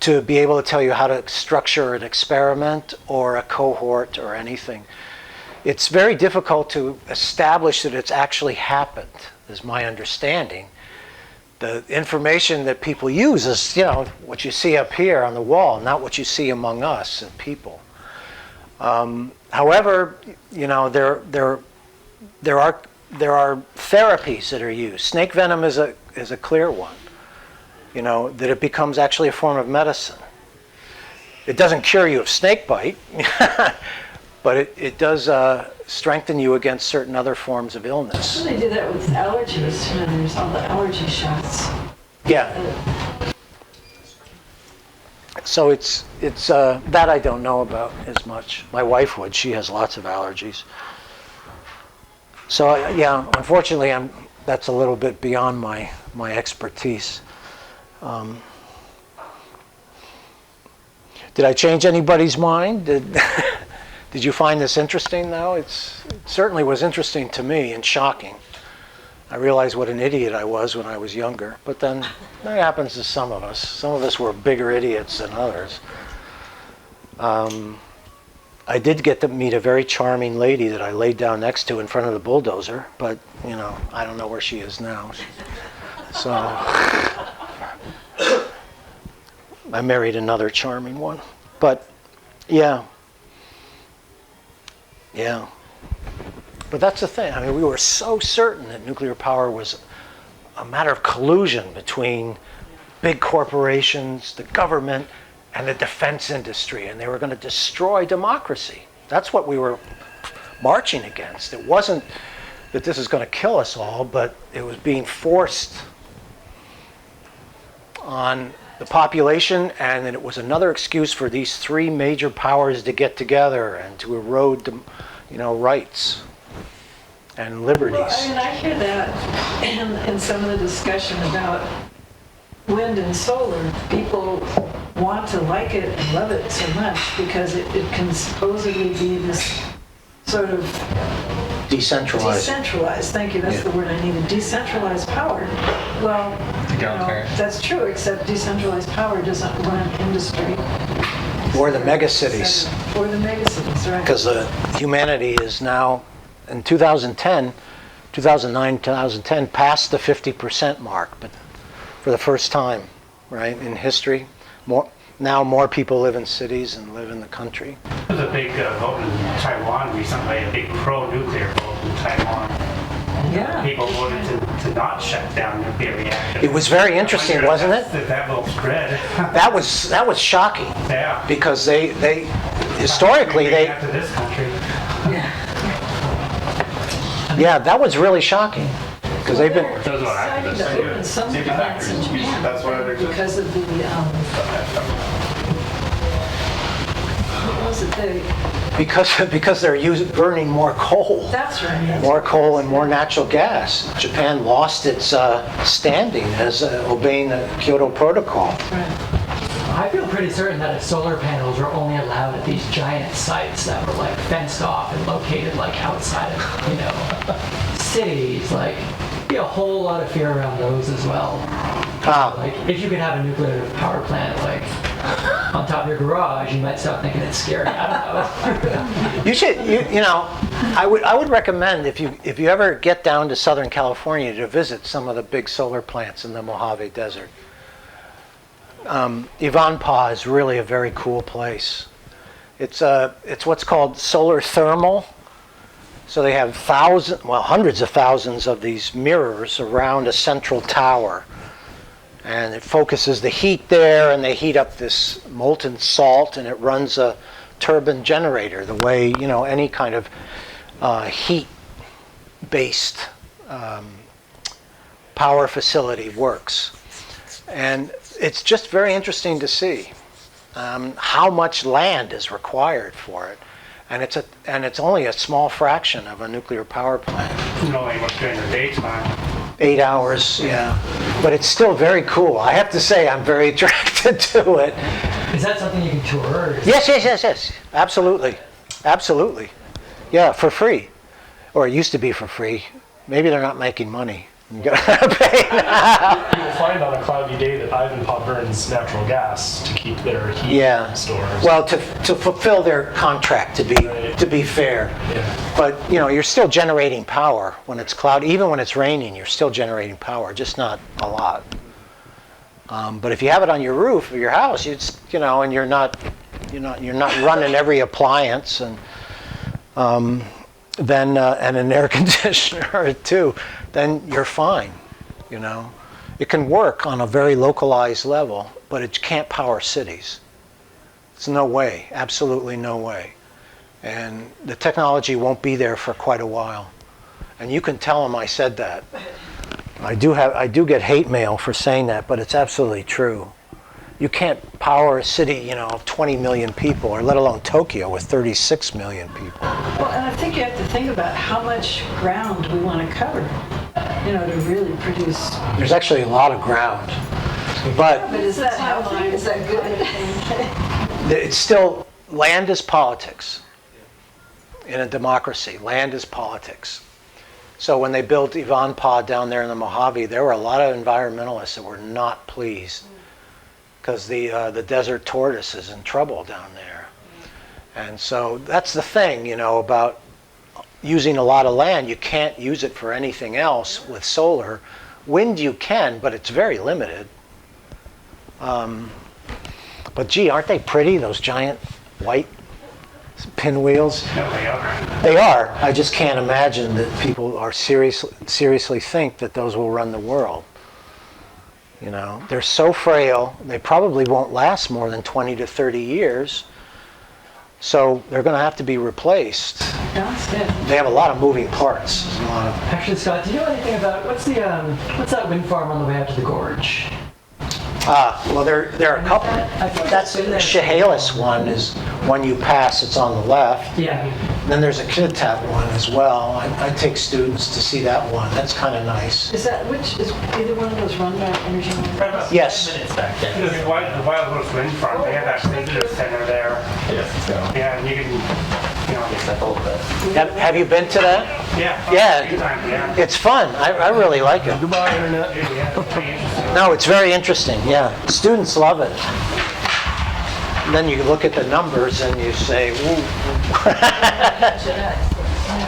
to be able to tell you how to structure an experiment or a cohort or anything. It's very difficult to establish that it's actually happened, is my understanding. The information that people use is, what you see up here on the wall, not what you see among us and people. However, there are therapies that are used. Snake venom is a clear one. That it becomes actually a form of medicine. It doesn't cure you of snake bite, but it does strengthen you against certain other forms of illness. They do that with allergies. There's all the allergy shots. Yeah. So it's that I don't know about as much. My wife would. She has lots of allergies. So yeah, unfortunately, that's a little bit beyond my expertise. Did I change anybody's mind? Did you find this interesting, though? It certainly was interesting to me and shocking. I realized what an idiot I was when I was younger, but then that happens to some of us. Some of us were bigger idiots than others. I did get to meet a very charming lady that I laid down next to in front of the bulldozer, but, I don't know where she is now. So I married another charming one. But, yeah. But that's the thing. We were so certain that nuclear power was a matter of collusion between big corporations, the government, and the defense industry, and they were going to destroy democracy. That's what we were marching against. It wasn't that this is going to kill us all, but it was being forced on the population, and then it was another excuse for these three major powers to get together and to erode, rights and liberties. Well, I hear that in some of the discussion about wind and solar. People want to like it and love it so much because it can supposedly be this sort of Decentralized. Thank you, that's the word I needed. Decentralized power. Well, that's true, except decentralized power doesn't run industry. Or the megacities. Or the megacities, right. Because humanity is now, in 2009, 2010, past the 50% mark, but for the first time, right, in history. More people live in cities and live in the country. There was a big vote in Taiwan recently, a big pro-nuclear vote in Taiwan. Yeah. People voted to not shut down nuclear reactors. It was very interesting, wasn't it? That will spread. That was shocking. Yeah. Because they historically they. To this country. Yeah, that was really shocking. Because they've been. Those are Deciding to open some plants in Japan because of the what was it? Because they're burning more coal. That's right. More coal and more natural gas. Japan lost its standing as obeying the Kyoto Protocol. Right. I feel pretty certain that if solar panels were only allowed at these giant sites that were fenced off and located outside of cities, be a whole lot of fear around those as well. Like, if you could have a nuclear power plant, like, on top of your garage, you might stop thinking it's scary. I don't know. You should, you know, I would recommend if you ever get down to Southern California to visit some of the big solar plants in the Mojave Desert. Ivanpah is really a very cool place. It's what's called solar thermal. So they have hundreds of thousands of these mirrors around a central tower. And it focuses the heat there, and they heat up this molten salt, and it runs a turbine generator, the way, you know, any kind of heat-based power facility works. And it's just very interesting to see how much land is required for it. And it's only a small fraction of a nuclear power plant. Knowing what's during the daytime. 8 hours, yeah. But it's still very cool. I have to say I'm very attracted to it. Is that something you can tour? Or is Yes. Absolutely. Absolutely. Yeah, for free. Or it used to be for free. Maybe they're not making money. You gotta pay now. You'll find on a cloudy day that Ivanpah burns natural gas to keep their heat stores. Well, to fulfill their contract, to be fair. Yeah. But you know, you're still generating power when it's cloudy. Even when it's raining, you're still generating power, just not a lot. But if you have it on your roof of your house, and you're not running every appliance and then and an air conditioner too, then you're fine. You know, it can work on a very localized level, but it can't power cities. It's no way, absolutely no way. And the technology won't be there for quite a while. And you can tell them I said that. I do get hate mail for saying that, but it's absolutely true. You can't power a city, you know, of 20 million people, or let alone Tokyo with 36 million people. Well, and I think you have to think about how much ground we want to cover, you know, to really produce. There's actually a lot of ground, but is that healthy? Is that good? it's still, land is politics. In a democracy, land is politics. So when they built Ivanpah down there in the Mojave, there were a lot of environmentalists that were not pleased because the desert tortoise is in trouble down there. And so that's the thing, you know, about using a lot of land. You can't use it for anything else with solar. Wind you can, but it's very limited. But gee, aren't they pretty, those giant white pinwheels? No, they are. They are. I just can't imagine that people are seriously think that those will run the world. You know, they're so frail, they probably won't last more than 20 to 30 years. So they're going to have to be replaced. They have a lot of moving parts. Actually, Scott, do you know anything about what's that wind farm on the way out to the gorge? Well, there are a couple. That's the Chehalis one is one you pass. It's on the left. Yeah. Then there's a Kitatat one as well. I take students to see that one. That's kind of nice. Is either one of those run by Energy? Yes. The Wild Horse Wind Farm, they have that visitor center there. Yes, so. Yeah, and you can, you know. Have you been to that? Yeah. Yeah. It's fun. I really like it. Goodbye, Internet. No, it's very interesting. Yeah. Students love it. And then you look at the numbers and you say, ooh.